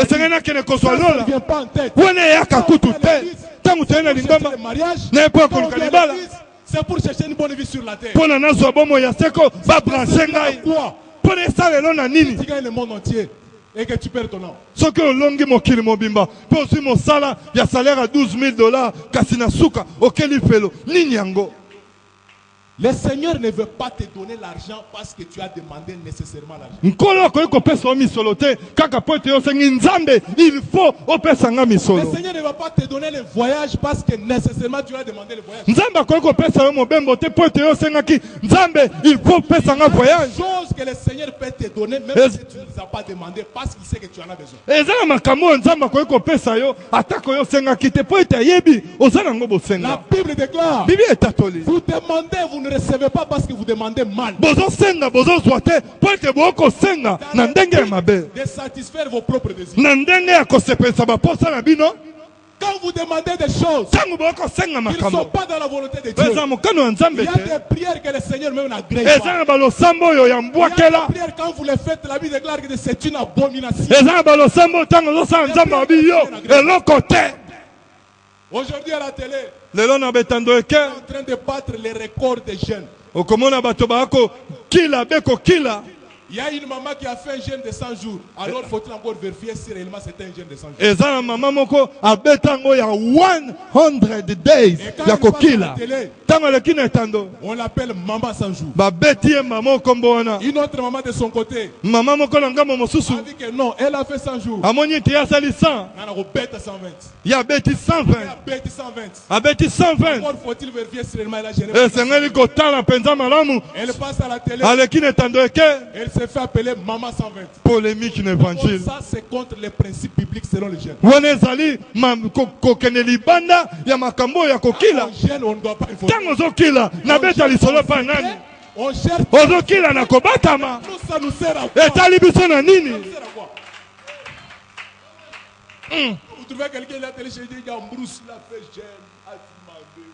esengeli nakende kozwa Ça ne lola vient pas en tête. wana eyaka kutu te ntango toye na lingomba Le mariage, naye mpo ya quand on koluka vient à libala l'église, c'est pour chercher une bonne vie sur la terre. mpo na nazwa bomoi ya seko babranche ngai Quoi? mpo na esalelo na nini Tu gagnes le monde entier. et que tu perds ton âme. Ce que longi mokili mobimba, pour aussi mon salaire, il y a salaire à 12 000 $, kasina suka, auquel il fait le ninyango. Le Seigneur ne veut pas te donner l'argent parce que tu as demandé nécessairement l'argent. Nkolo ko ko pesa misolo te, kaka pote yo sengi nzambe, il faut opesa nga Le misolo. Seigneur ne va pas te donner le voyage parce que nécessairement tu as demandé le voyage. Nzambe ko pesa yo mobembo te pote yo senga ki nzambe, il faut pesa nga voyage. Chose que le Seigneur peut te donner même Es- si tu ne les as pas demandé parce qu'il sait que tu en as besoin. Ezala makambo nzambe ko pesa yo, atako yo senga ki te pote yebi, ozana ngo La bosenga. Bible déclare, Bibi etatoli. vous demandez, vous ne recevez pas parce que vous demandez mal. Bozo senga, bozo zwate, pote boko senga, na ndenge ya mabe. De satisfaire vos propres désirs. Na ndenge ya kosepesa baposa na bino, Quand vous demandez des choses tango boko senga qui ne sont makambo. pas dans la volonté de Dieu, Pesa mokano ya il nzambe y a te. des prières que le Seigneur même n'agrée Eza pas. na balosambo oyo ya Il y a mbwakela. des prières quand vous les faites, la Bible déclare que c'est une abomination. Eza na balosambo tango ozosala nzambe abi yo eloko te. Aujourd'hui à la télé, Lelo na betando on eke est en train de battre les records des jeunes. okomona bato bako kila beko kila. Il y a une maman qui a fait un jeûne de 100 jours. Alors faut-il encore vérifier si réellement c'était un jeûne de 100 jours. Eza na mama moko abetango ya 100 days Et quand ya il passe à kokila. la télé, Tango leki na etando on l'appelle maman 100 jours. babeti ye mama okombo wana. Une autre maman de son côté Mama moko na ngambo mosusu a dit que non, elle a fait 100 jours. amoni ete ye asali 100 On a bête à 120. ye abeti 120 Elle a bête 120. abeti 120 Encore faut-il vérifier si réellement elle a gêné. esengeli kotala mpenza malamu. Elle passe à la télé. Aleki na etando eke Elle se fait appeler maman 120. polémique na évangile. Ça, c'est contre les principes bibliques selon les jeunes. wana ezali kokende libanda ya makambo ya kokila. On gêne, on ne doit pas informer. Ntango ozokila nabeta lisolo pa nani On cherche. ozokila na kobatama Tout ça nous sert à quoi? etali biso na nini. Ça nous sert à quoi? Vous trouvez quelqu'un qui a téléchargé, il y a un brousse, il a fait gêne, a demandé,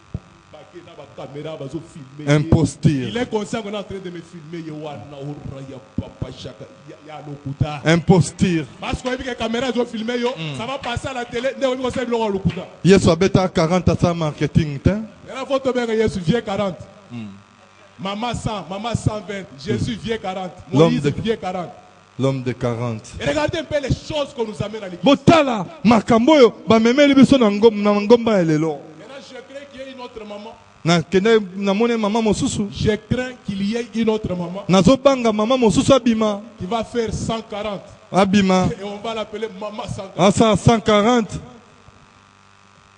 baqué dans la caméra, il va filmer. Imposture. Il est conscient qu'on est en train de me filmer. Il y a papa chaka, il y a l'okuta. Imposture. Parce qu'on a vu que la caméra doit filmer, ça va passer à la télé. On va faire l'okuta. Yesu abeta 40 asa marketing te. Et la photo bien que Jésus vient 40. Maman 100, maman 120. Jésus vient 40. Moïse L'homme de- vient 40. L'homme de 40. Et regardez un peu les choses qu'on nous amène à l'église. Botala makambo oyo bamemeli biso na ngomba ya lelo. Maintenant, je crains qu'il y ait une autre maman. Nakende namoni mama mosusu. Je crains qu'il y ait une autre maman Nazobanga mama mosusu abima. qui va faire 140. Abima. Et on va l'appeler maman 140. Asa 140.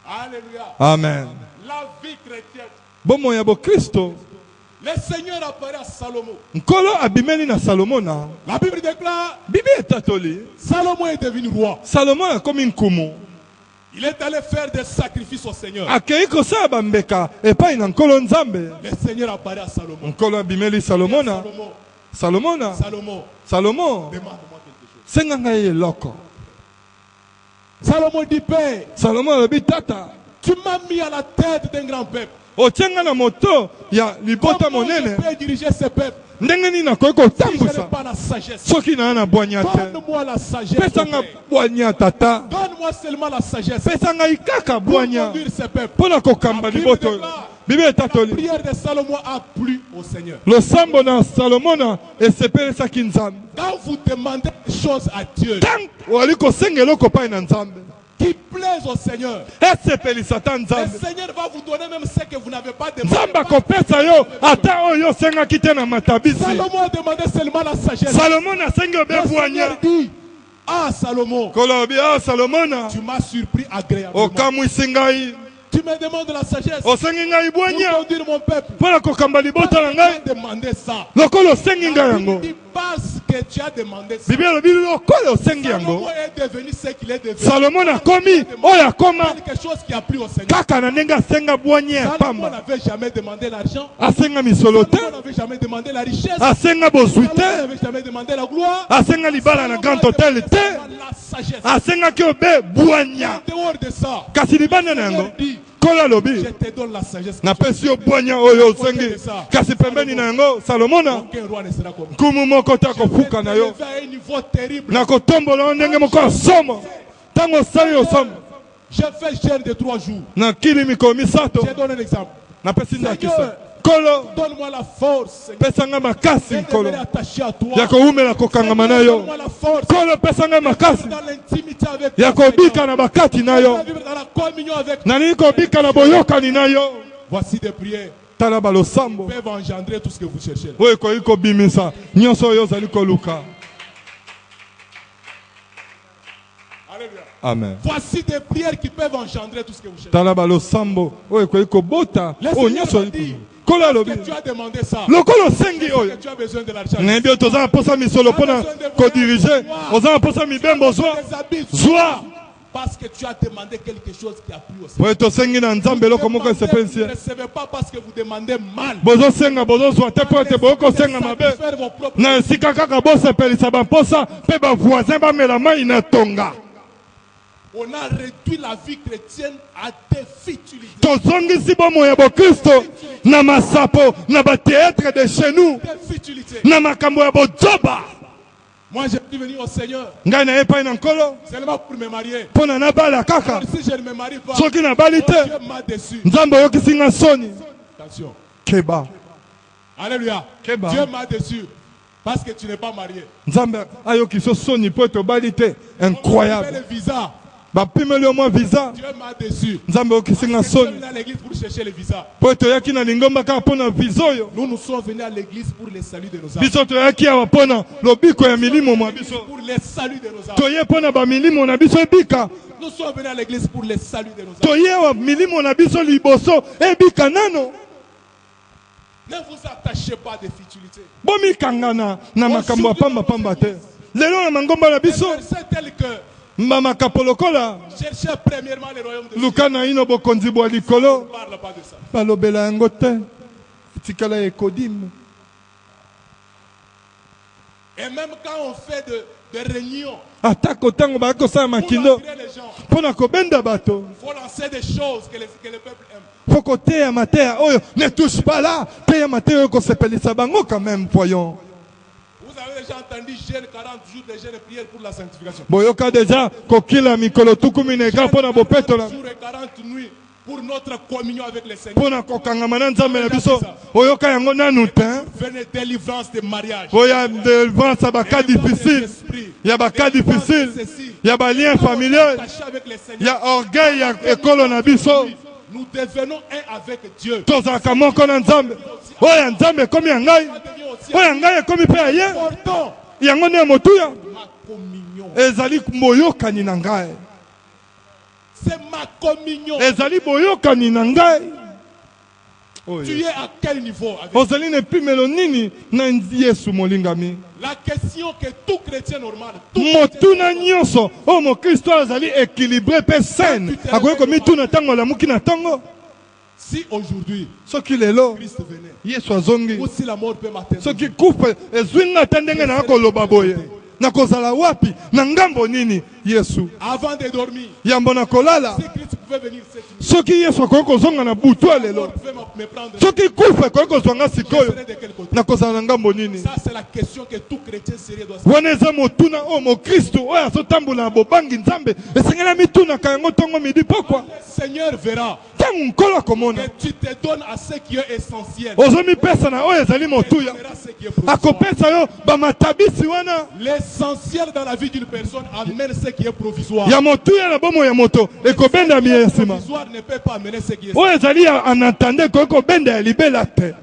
Alléluia. Amen. La vie chrétienne. Bomo ya bo Kristo. Le Seigneur apparaît à Salomon. Nkolo abimeli na Salomona. La Bible déclare, Bibi etatoli. Salomon est devenu roi. Salomon akomi nkumu. Il est allé faire des sacrifices au Seigneur. Akei kosala bambeka epai na nkolo nzambe. Le Seigneur apparaît à Salomon. Nkolo abimeli Salomona. Salomon, Salomona. Salomon, Salomon. demande-moi quelque chose. Senga ngai eloko. Salomon dit, Père, Salomon alobi tata. tu m'as mis à la tête d'un grand peuple. Otianga na moto ya libota Comment je monene. peux diriger ce peuple Ndenge nini nakoki si je n'ai kotambusa pas la sagesse? soki naa na bwanya te. Donne-moi la sagesse. Pesanga Père. bwanya tata. Donne-moi seulement la sagesse Pesa ngai kaka pour bwanya conduire ce peuple. mpona kokamba La Bible liboto. déclare, Bibi La etatoli. prière de Salomon a plu au Seigneur. Losambo na Salomona esepelesaki nzambe. Quand vous demandez des choses à Dieu Tango wali kosenga eloko epai na nzambe qui plaisent au Seigneur, esepelisa ta le nzambe. Seigneur va vous donner même ce que vous n'avez pas demandé. Nzambe akopesa yo ata oyo osengaki te na matabisi. Salomon a demandé seulement la sagesse. Salomon asengi obe Le bwanya. Seigneur dit, ah Salomon, Kolobi ah Salomona tu m'as surpris agréablement. okamwisi ngai. Tu me demandes la sagesse Osengi ngai pour bwanya conduire mon peuple. mpona kokamba libota na ngai. Tu m'as demandé ça. Lokola osengi ngai La Bible yango. dit, parce que tu as demandé ça. Bibi alobi lokola osengi yango. Salomon est devenu ce qu'il est devenu. Salomon akomi oyo akoma Quelque chose qui a plu au Seigneur. kaka na ndenge asenga bwanya ya Salomon pamba. n'avait jamais demandé l'argent. Asenga misolo te. Salomon n'avait jamais demandé la richesse. Asenga bozwi Salomon te. n'avait jamais demandé la gloire. Asenga libala na grand hotel te. La sagesse. Asengaki obe bwanya. En dehors de ça, Kasi libanda na le yango Seigneur dit, kola je lobi te donne la sagesse. napesi yo bwanya oyo osengi. Kasi pembeni na yango Salomona Aucun roi ne sera comme toi. nkumu moko te akofuka na yo. Élevé à un niveau terrible. Nakotombola yo ndenge moko ya somo. Ntango osali osomo J'ai fait jeûne de 3 jours. nakili mikolo misato Je donne un exemple. napesi ndakisa. Seigneur, Kolo, Donne-moi la force, Seigneur. pesanga makasi De nkolo. demeurer attaché à toi. Ya koumela kokangama na yo. Donne-moi la force. Kolo pesanga makasi. Dans l'intimité avec Ya toi, kobika Seigneur. na bakati na yo. Vivre dans la communion avec toi. Nani kobika na boyokani na yo. Voici des prières Tala balosambo. qui peuvent engendrer tout ce que vous cherchez. Là. Oyo koyi kobimisa. Nyonso oyo ozali koluka. Alléluia. Amen. Voici des prières qui peuvent engendrer tout ce que vous cherchez. Tala balosambo. Oyo koyi kobota. Le Oyo Seigneur nyonso m'a oyo. dit, Kolo parce alobi. que tu as demandé ça. Lokolo sengi Que oyo. tu as besoin de l'argent. Nayebi toza na posa misolo pona kodirige. Oza na posa mibembo zwa. Des habits. Zwa. Parce que tu as demandé quelque chose qui a plu au Oyo Seigneur. tosengi na nzambe eloko moko Vous esepelisi. ne recevez pas parce que vous demandez mal. Bozo senga bozo zwa te po ete boko senga mabe. Satisfaire vos propres Na esika kaka bosepelisa bamposa mpe bavoisin bamela mai na tonga. On a réduit la vie chrétienne à des futilités. Tozongisi bomo ya bokristo na masapo na bateatre de chez nous Des futilités. na makambo ya bozoba. Moi, j'ai dû venir au Seigneur Ngai na ye epai na nkolo seulement pour me marier. mpo na nabala kaka. Alors, si je ne me marie pas, Soki nabali te Dieu m'a déçu. nzambe oyokisi nga soni. Attention. Keba. Alléluia. Keba. Dieu m'a déçu parce que tu n'es pas marié. Nzambe ayokisi soni mpo ete obali te. On m'a Incroyable. fait le visa. Bapimeli yo mwa visa. Dieu m'a déçu. Nzambe oyokisi nga Nous sommes soni venus à l'église pour chercher le visa. mpo ete oyaki na lingomba kaka mpo na visa oyo. Nous sommes venus à l'église pour le salut de nos âmes. Biso toyaki awa mpo na lobiko ya milimo mwa biso. Pour le salut de nos âmes. Toye mpo na bamilimo na biso ebika. Nous sommes venus à l'église pour le salut de nos âmes. Toye awa milimo na biso liboso ebika nano. Ne vous attachez pas à des futilités. Bomikangana na makambo ya pamba te. Lelo na mangomba na biso C'est tel que mbamakapo lokola cherchez premièrement le royaume de Dieu. luka na ino bokonzi bwa On ne likolo parle pas de ça. balobela yango te etikala ekodime. Et même quand on fait de réunions, Atako ntango bayaki kosala pour makindo attirer les gens, mpo na kobenda bato il faut lancer des choses que le peuple aime. fo koteya mateya oyo ne touche pas là mpe ya mateya oyo kosepelisa bango quand même voyons. Vous avez déjà entendu jeûne 40 jours de jeûne et prière pour la sanctification. Boyoka deja kokila mikolo tukumi na eka mpo na 40 bopetola jours et 40 nuits pour notre communion avec le Seigneur. mpo na kokangama na nzambe na biso oyoka yango nanu te. Venez délivrance de mariage. Oya délivrance ya baka difficile, ya baka difficile, ya balien familial, Attaché avec le Seigneur. ya orgueil ya ekolo na biso. Nous devenons un avec Dieu. Tozalaka moko na nzambe. Oya nzambe ekomi ya ngai, oya ngai ekomi mpe ya ye. Portons Yango nde ya motuya ma communion. ezali boyokani na ngai, C'est ma communion. ezali boyokani na ngai. Tu es à quel niveau avec Ozali na epimelo nini na Yesu molingami? La question que tout chrétien normal, tout Motuna nyonso oyo mokristo azali équilibré mpe saine akoki komituna ntango alamuki na ntango. si aujourd'hui Soki lelo Christ venait, Yesu azongi, ou si la mort peut m'atteindre, soki kufa ezwi nga ata ndenge na koloba boye nakozala wapi na ngambo nini Yesu avant de dormir, yambo na kolala. si Christ pouvait venir cette nuit, Soki Yesu akoki kozonga na butu ya la lelo, mort pouvait me prendre, soki kufa ekoki kozwanga je sikoyo serais de quel côté? nakozala na ngambo nini? Ça, c'est la question que tout chrétien sérieux doit se Wana eza motuna oyo mokristo oyo azotambola na bobangi nzambe esengeli mitunaka yango ntongo midi pokwa Le Seigneur verra ntango nkolo akomona que tu te donnes à ce qui est essentiel. ozomipesa na oyo ezali motuya, Il verra ce qui est provisoire. akopesa yo bamatabisi wana L'essentiel dans la vie d'une personne amène ce qui est provisoire. ya motuya na bomo ya moto ekobenda miya ya nsima. Provisoire ne peut pas amener ce qui est. Oyo ezali en entende ekoki kobenda ya libela te.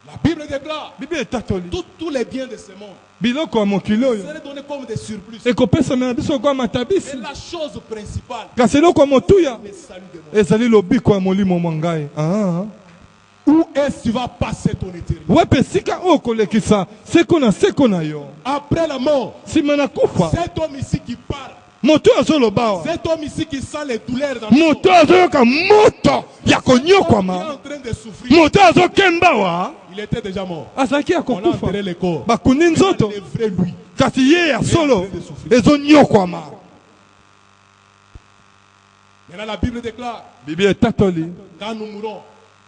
La Bible déclare Bible etatoli tous les biens de ce monde biloko ya mokili oyo seraient donnés comme des surplus. ekopesama na biso kwa Et matabisi, la chose principale, kasi eloko ya motuya le salut de mon. ezali lobiko ya molimo mwa ngai. Où est-ce que tu vas passer ton éternité? wape esika oyo kolekisa seko na yo Après la mort, nsima na kufa. cet homme ici qui parle, Moto azoloba awa, cet homme ici qui sent les douleurs dans le moto corps, azoyoka moto ya il est konyokwama, en train de souffrir. moto azokemba awa Il était déjà mort. azalaki ya On a kokufa, enterré le corps. bakundi nzoto, Le vrai lui. kasi ye ya solo ezonyokwama. Maintenant, la Bible déclare, Bible etatoli quand nous mourons,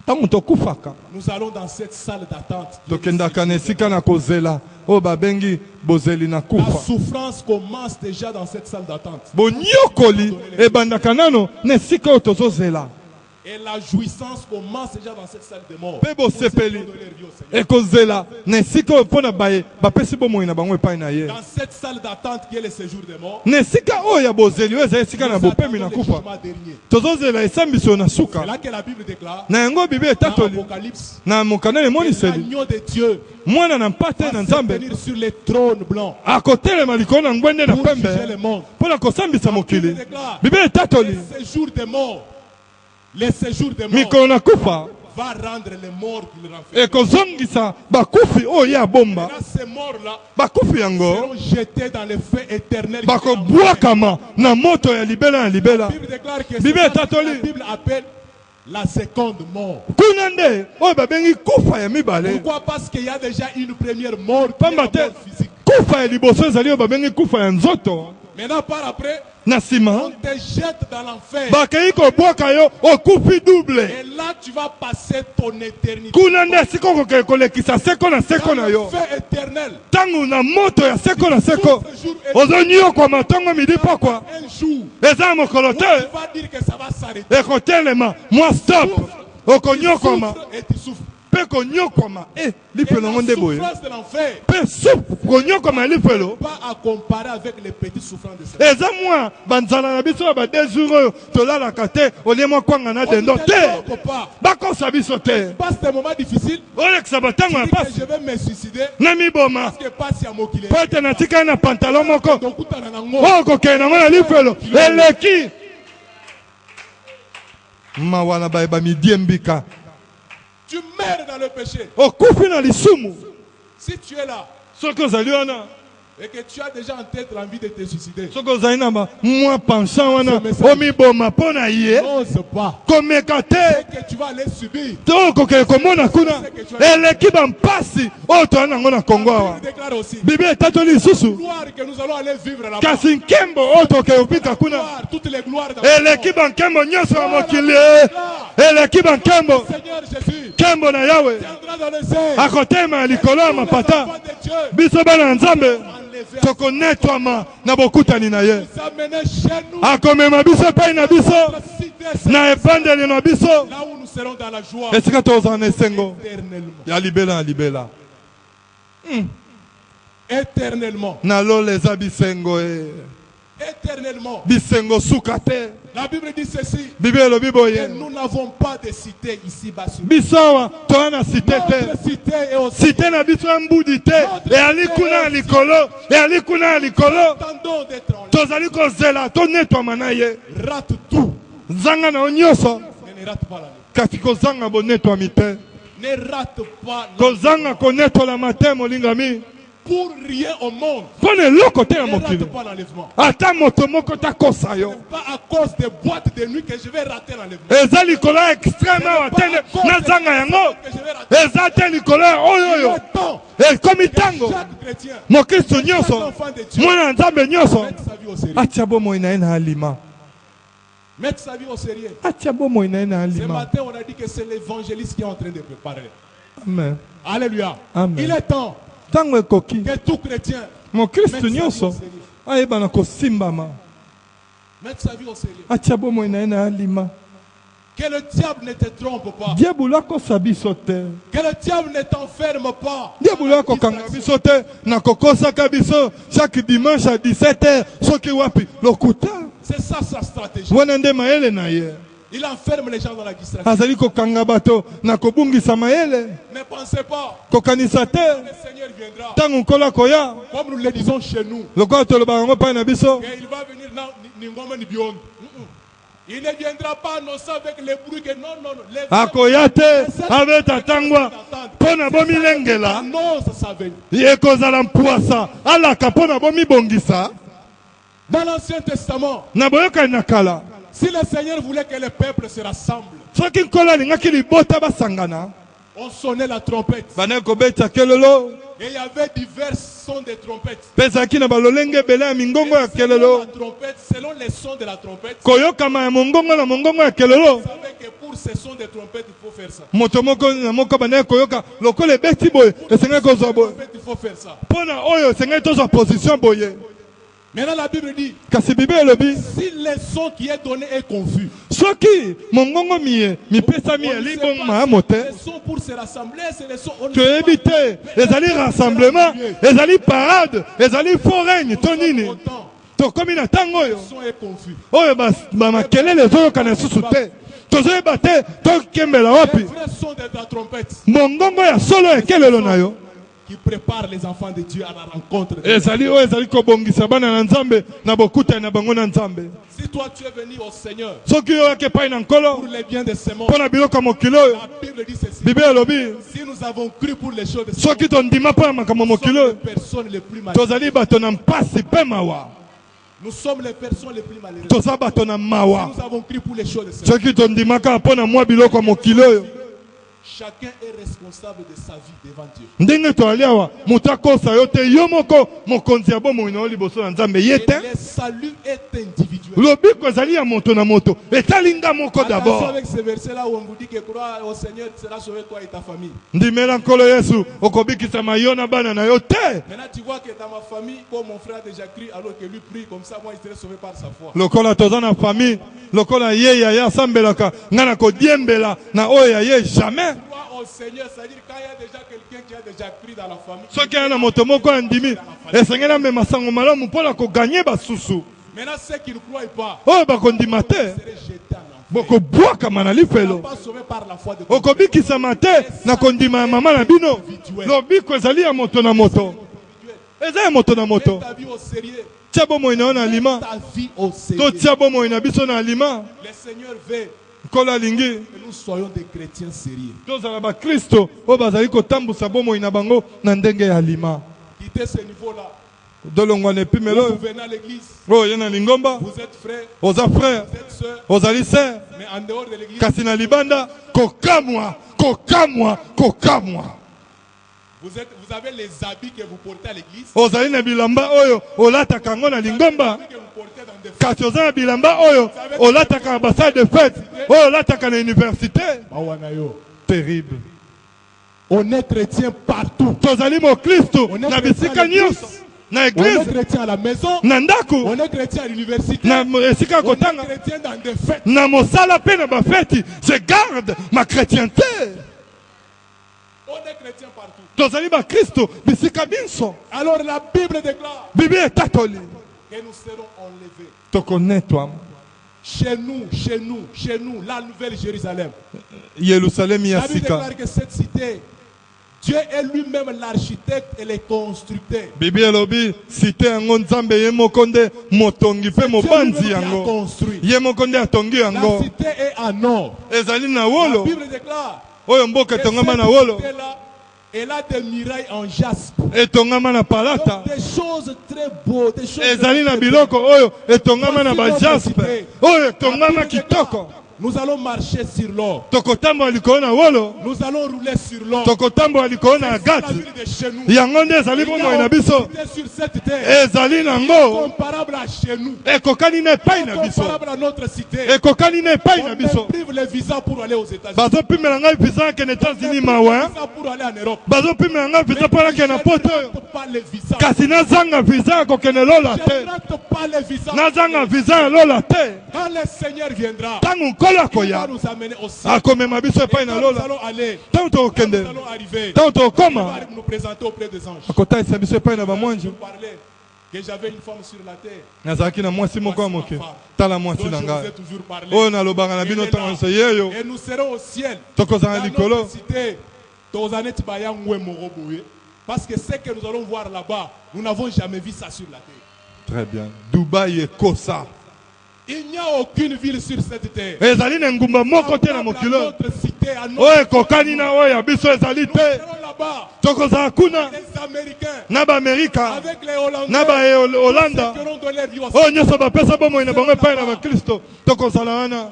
ntango tokufaka nous allons dans cette salle d'attente. tokendaka na esika na kozela oyo babengi bozeli na La kufa. souffrance commence déjà dans cette salle d'attente. Bonyokoli ebandaka nano na esika oyo tozozela. Et la jouissance commence déjà dans cette salle de mort. Pebo sepeli. Ekozela. Nesika pona baye. Bapesi bomo ina bangwe pa ina ye. Dans cette salle d'attente qui est le séjour des morts. Nesika oya bozeli oza esika na bopemi na kufa. Tozozela esambiso na suka. C'est là que la Bible déclare. Na yango Bible etatoli. Dans Apocalypse. Na mokana moniseli. L'agneau de Dieu. Mwana na mpate na nzambe. Venir sur les trônes blancs. Akotelema likolo na ngwende na pembe. Pona kosambisa mokili. Bible etatoli. Le séjour des morts. Le séjour des morts mikolo na kufa va rendre les morts qu'il renferme. Ekozongisa bakufi oya bomba. Ces morts-là bakufi yango seront jetés dans le feu éternel. Bakobwakama na moto ya libela na libela. La Bible déclare que Bible la Bible appelle la seconde mort. Kunande o babengi kufa ya mibale. Pourquoi? Parce qu'il y a déjà une première mort physique. Kufa ya liboso ezali o babengi kufa ya nzoto. Maintenant par après on te jette dans l'enfer. Et là tu vas passer ton éternité. Dans le feu éternel. Un jour, tu vas dire que ça va s'arrêter. Moi stop. Et tu souffres. La souffrance de l'enfer pas à comparer avec les petits souffrances de cette vie. Passe des moments difficiles. Je vais me suicider. Parce que passe à moi qu'il est. Tu meurs dans le péché. Si tu es là et que tu as déjà en tête l'envie de te suicider, n'ose pas. C'est que tu vas aller subir. Il déclare aussi gloire que nous allons aller vivre là-bas. Toutes les gloires Seigneur Jésus Kembo na Yahweh akotema likolo ya mapata biso bana nzambe tokonetwama na bokutani na ye akomema biso pai na biso na epandeli na biso esika tozala na esengo ya libela ya libela éternellement na lola eza bisengo éternellement. Bisengo sukate. La Bible dit ceci. Que nous n'avons pas de cité ici-bas. Bisawa, toana cité. Notre cité est aussi. Cité na biso mbudite. Et alikuna likolo. Et alikuna likolo. Attendons d'être en tozali kozela, to netwa manaye. Rate tout. Zanga na onyoso. Ne rate pas la vie. Kasi kozanga bonetwa mite. Ne rate pas la kozanga konetwa la matin molingami. Pour rien au monde. Ne rate pas l'enlèvement. Pas à cause des boîtes de nuit que je vais rater l'enlèvement. Chaque chrétien, chaque enfant de Dieu, mettre sa vie au sérieux. Mettre sa vie au sérieux. Ce matin, on a dit que c'est l'évangéliste qui est en train de préparer. Amen. Alléluia. Amen. Il est temps que tout chrétien mette sa vie au sérieux. Mettre sa vie au sérieux. Que le diable ne te trompe pas. Que le diable ne t'enferme pas. Chaque dimanche à 17h, c'est ça sa stratégie. Il enferme les gens dans la distraction. Ne pensez pas que le Seigneur viendra. Comme nous le disons chez nous. Il va venir dans. Il ne viendra pas annoncer avec les bruits que non. Annonce sa venue. Dans l'Ancien Testament, si le Seigneur voulait que le peuple se rassemble, on sonnait la trompette. Et il y avait divers sons de trompettes. Selon la trompette, selon les sons de la trompette, vous savez que pour ces sons de trompette, il faut faire ça. Il faut faire ça. Maintenant la Bible dit, kasi Bible elobi si le son qui est donné est confus, soki mongongo mipesami eliboma mote le son pour se rassembler, c'est le son. toyebi te ezali rassemblement ezali parade ezali foreign to nini tokomi na ntango oyo Le son est confus. oyo bamakelele ezoyokana lisusu te tozoyeba te tokembela Le wapi vrai son de la trompette mongongo ya solo ekelelo na yo qui prépare les enfants de Dieu à la rencontre de ezali oyo ezali kobongisa bana na nzambe na bokutani na bango na nzambe. Si toi tu es venu au Seigneur soki oyaki epai na nkolo pour les biens de ce monde, mpo na biloko ya mokili oyo la Bible dit ceci. bible elobi Si nous avons cru pour les choses de ce soki monde, tondima mpo na makambo ya nous sommes mokili les oyo personnes les plus malheureuses. tozali bato na mpasi mpe mawa Nous sommes les personnes les plus malheureuses. toza bato na Si mawa nous avons cru pour les choses de ce monde, soki tondimaka mpo na mwa biloko ya mokili oyo chacun est responsable de sa vie devant Dieu. ndenge toali awa moto akosa yo te yo moko mokonzi ya bomoi na yo liboso na nzambe ye Et te le salut est individuel. lobiko ezali ya moto na moto etali nga moko Attention d'abord. avec ce verset-là où on vous dit que croire au Seigneur sera sauvé toi et ta famille. ndimela nkolo yesu okobikisama yo na bana na yo te. Maintenant tu vois que dans ma famille, comme mon frère a déjà cru, alors que lui prie comme ça, moi il serait sauvé par sa foi. lokola toza na famille lokola ye ya ye asambelaka nga na kodiembela na oyo ya ye jamais. Croire au Seigneur, c'est-à-dire quand il y a déjà quelqu'un qui a déjà cru dans la famille. soki aya na moto moko andimi esengeli amema sango malamu mpona koganye basusu Maintenant ceux qui ne croient pas oyo bakondima te seraient jetés en enfer. bokobwakama na Ils ne lifelo sont pas sauvés par la foi de Dieu. okobikisama te na kondima ya mama na bino lobiko ezali ya moto na moto eza ya moto na moto. Mets ta vie au sérieux. tia bomoi na yo na alima Ta vie au sérieux. to tia bomoi na biso na alima Le Seigneur veut nkolo alingi que nous soyons des chrétiens sérieux. tozala bakristo oyo bazali kotambusa bomoi na bango na ndenge ya alima. Quittez ce niveau-là. dolongwa na epimelo Vous oyo venez à l'église. oyo ye na lingomba Vous êtes frères, oza frère vous êtes sœurs. ozali ser Mais en dehors de l'église, kasi na libanda kokamwa kokamwa kokamwa vous avez les habits que vous portez à l'église. ozali na bilamba oyo olataka yango na lingomba Que vous portez dans des kasi oza na bilamba oyo olataka na basale de fête oyo olataka na université. Terrible. On est chrétien partout. tozali mokristo On est na chrétien bisika à l'église. nyonso na On est eglize chrétien à la maison. na ndako On est chrétien à l'université. na esika ya On est kotanga chrétien dans des fêtes. na mosala mpe na bafeti je garde ma chrétienté. On est chrétien partout. tozali bakristo bisika biso Alors la Bible déclare bible etatoli que nous serons enlevés. tokonetwama Chez nous, la nouvelle Jérusalem. yerusalemi ya La Bible sika. déclare que cette cité, Dieu est lui-même l'architecte et le constructeur. bible elobi site yango nzambe ye moko nde motongi mpe C'est lui-même mobanzi qui a yango construit. ye moko nde atongi La yango. cité est en or. ezali na La wolo Bible déclare oyo mboka que etongama na cette wolo cité-là, elle a des murailles en jaspe. etongama na palata. Donc, des choses très beaux, des choses ezali na très biloko oyo etongama na Voici notre bajaspe cité. oyo etongama La Bible kitoko. déclare, nous allons marcher sur l'or. tokotambola likolo na wolo Nous allons rouler sur l'or. tokotambola likolo na C'est la gati ville de chez nous. yango nde ezali Il y bomoi a na biso autorité sur cette terre ezali nango comparable à chez nous. ekokani na epai na biso Comparable à notre cité. ekokani na epai On na biso prive les visas pour aller aux États-Unis. bazopimela ngai visa akende États-Unis On mawa visa pour aller en Europe. bazopimela ngai visa mpo nakende na poto oyo Je ne rate pas les visas. kasi nazanga visa ya kokende lola Je te ne rate pas les visas. nazanga visa ya lola te Quand le Seigneur viendra, ntango nkolo il va akoya nous amener au ciel. akomema biso Et epai quand na nous lola allons aller, ntango quand nous tokokende allons arriver, ntango il tokokoma va nous présenter auprès des anges. akotalisa biso epai na Je bamwanjo parlais que j'avais une femme sur la terre nazalaki na mwasi moko ya moke tala mwasi dont na je vous ai ngai toujours parlé. oyo nalobaka na bino ntango nyonso yeyo Et nous serons au ciel. tokozala Dans likolo notre cité, Tozanet Baya Ngwe Moroboye. Parce que ce que nous allons voir là-bas, nous n'avons jamais vu ça sur la terre. très bien dubai ekosa Il n'y a aucune ville sur cette terre. ezali na engumba moko te na Semblable à mokili oyo notre cité, à notre oyo ekokani na oyo ya biso ezali Nous te serons là-bas, tokozala kuna les Américains, na baamerika avec les Hollandais, na baholanda ceux qui auront donné leur vie au oyo Seigneur. nyonso bapesa bomoi na bango epai na bakristo tokozala wana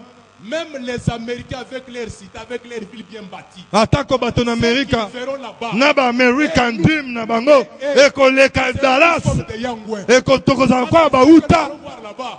Même les Américains avec leur cité, avec leur ville bien bâtie. atako bato na amerika Ils feront là-bas. na baamerican dream na bango ekoleka dallas Comme des Yangwais. tokozala kwa bauta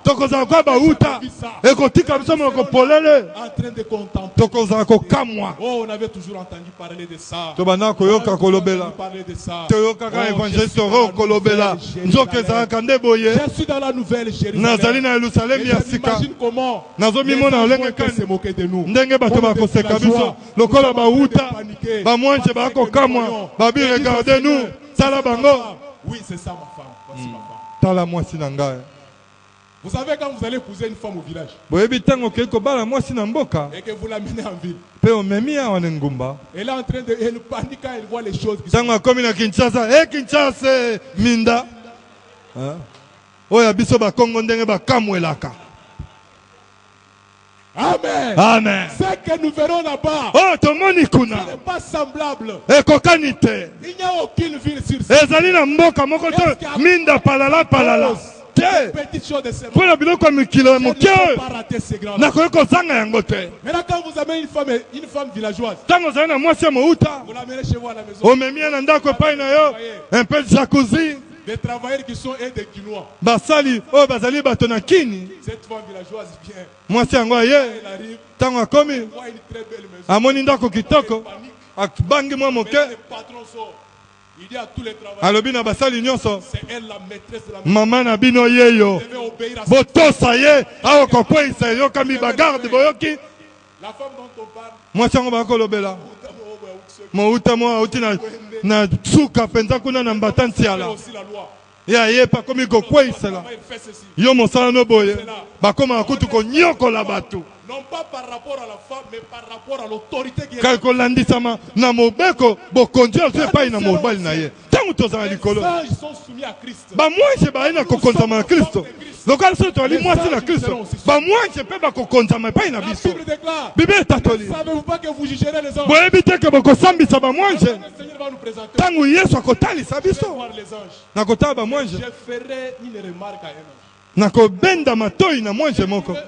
tokozala kwa bauta ekotika biso moko polele en train de contempler. tokozala kokamwa Oh, on avait toujours entendu parler de ça. tobanda koyoka kolobela Parler de ça. toyokaka Oh, évangéliste je suis dans oro la kolobela nouvelle nzoka Jérusalem. ezalaka nde boye Je suis dans la nouvelle Jérusalem. nazali na yerusalemi Et ya je sika m'imagine comment nazomimona les olenge enfants kani se moquer de nous. ndenge bato Comme des bakoseka biso villageois. lokola Nous sommes en train de bauta paniquer. bamwanje Parce que bakokamwa nous voyons. babi Et disons, regarde nous Seigneur, tala c'est ma bango femme. Oui, c'est ça ma femme. Voici ma femme. tala mwasi na ngai Vous savez quand vous allez épouser une femme au village boyebi ntango okei kobala mwasi na mboka et que vous l'amenez en ville, mpe omemi awa na ngumba elle est en train de elle panique quand elle voit les choses qui ntango akomi na kinshasa kinshasa minda oyo biso bakongo ndenge bakamwelaka Amen. amen Ce que nous verrons là-bas, oyo tomoni kuna ce n'est pas semblable. ekokani te Il n'y a aucune ville sur cette ezali na mboka moko to minda palala te petite chose de ce mpo monde. na biloko ya mikilo ya Je ne moke peux oyo pas rater ces grands. nakoki kozanga yango te Maintenant, quand vous amenez une femme villageoise, ntango ozali na mwasi ya mouta vous l'amenez chez vous à la maison. omemi ye na ndako epai na yo un peu de jacuzzi Des travailleurs qui sont et des Quinois. basali oyo bazali bato na kini Cette femme villageoise vient, mwasi yango aye elle arrive, ntango akomi voit une très belle maison. amoni ndako kitoko Panique. abangi mwa Mais moke là, le patron sort. Il dit à tous les travailleurs, alobi na basali nyonso c'est elle la maîtresse de la maison. mama na bino yeyo Vous devez obéir à cette botosa ye awa kokweyisa eyokami bagarde boyoki La femme dont on parle, mwasi yango bakolobela mouta mwa auti na suka mpenza kuna na mbata c'est ntiala aussi la loi. ye ayepa akomi kokweyisela Comment il fait ceci? yo mosala no boye bakoma kutu konyokola bato Non pas par rapport à la femme, mais par rapport à l'autorité qui est kaka kolandisama na mobeko bokonzi azo epai na mobali na ye ntango tozala Les likolo anges sont soumis à Christ. bamwanje bazali na kokonzama na kristo lokola soki tozali mwasi na kristo bamwanje mpe bakokonzama epai na La biso Bible déclare, bible etatoli savez-vous pas que vous jugerez les anges? boyebi te ke bokosambisa bamwanje Le Seigneur va nous présenter. ntango yesu akotalisa Je vais biso voir les anges. nakotala bamwanje Je ferai une remarque à un ange. nakobenda matoi na mwanje moko Mais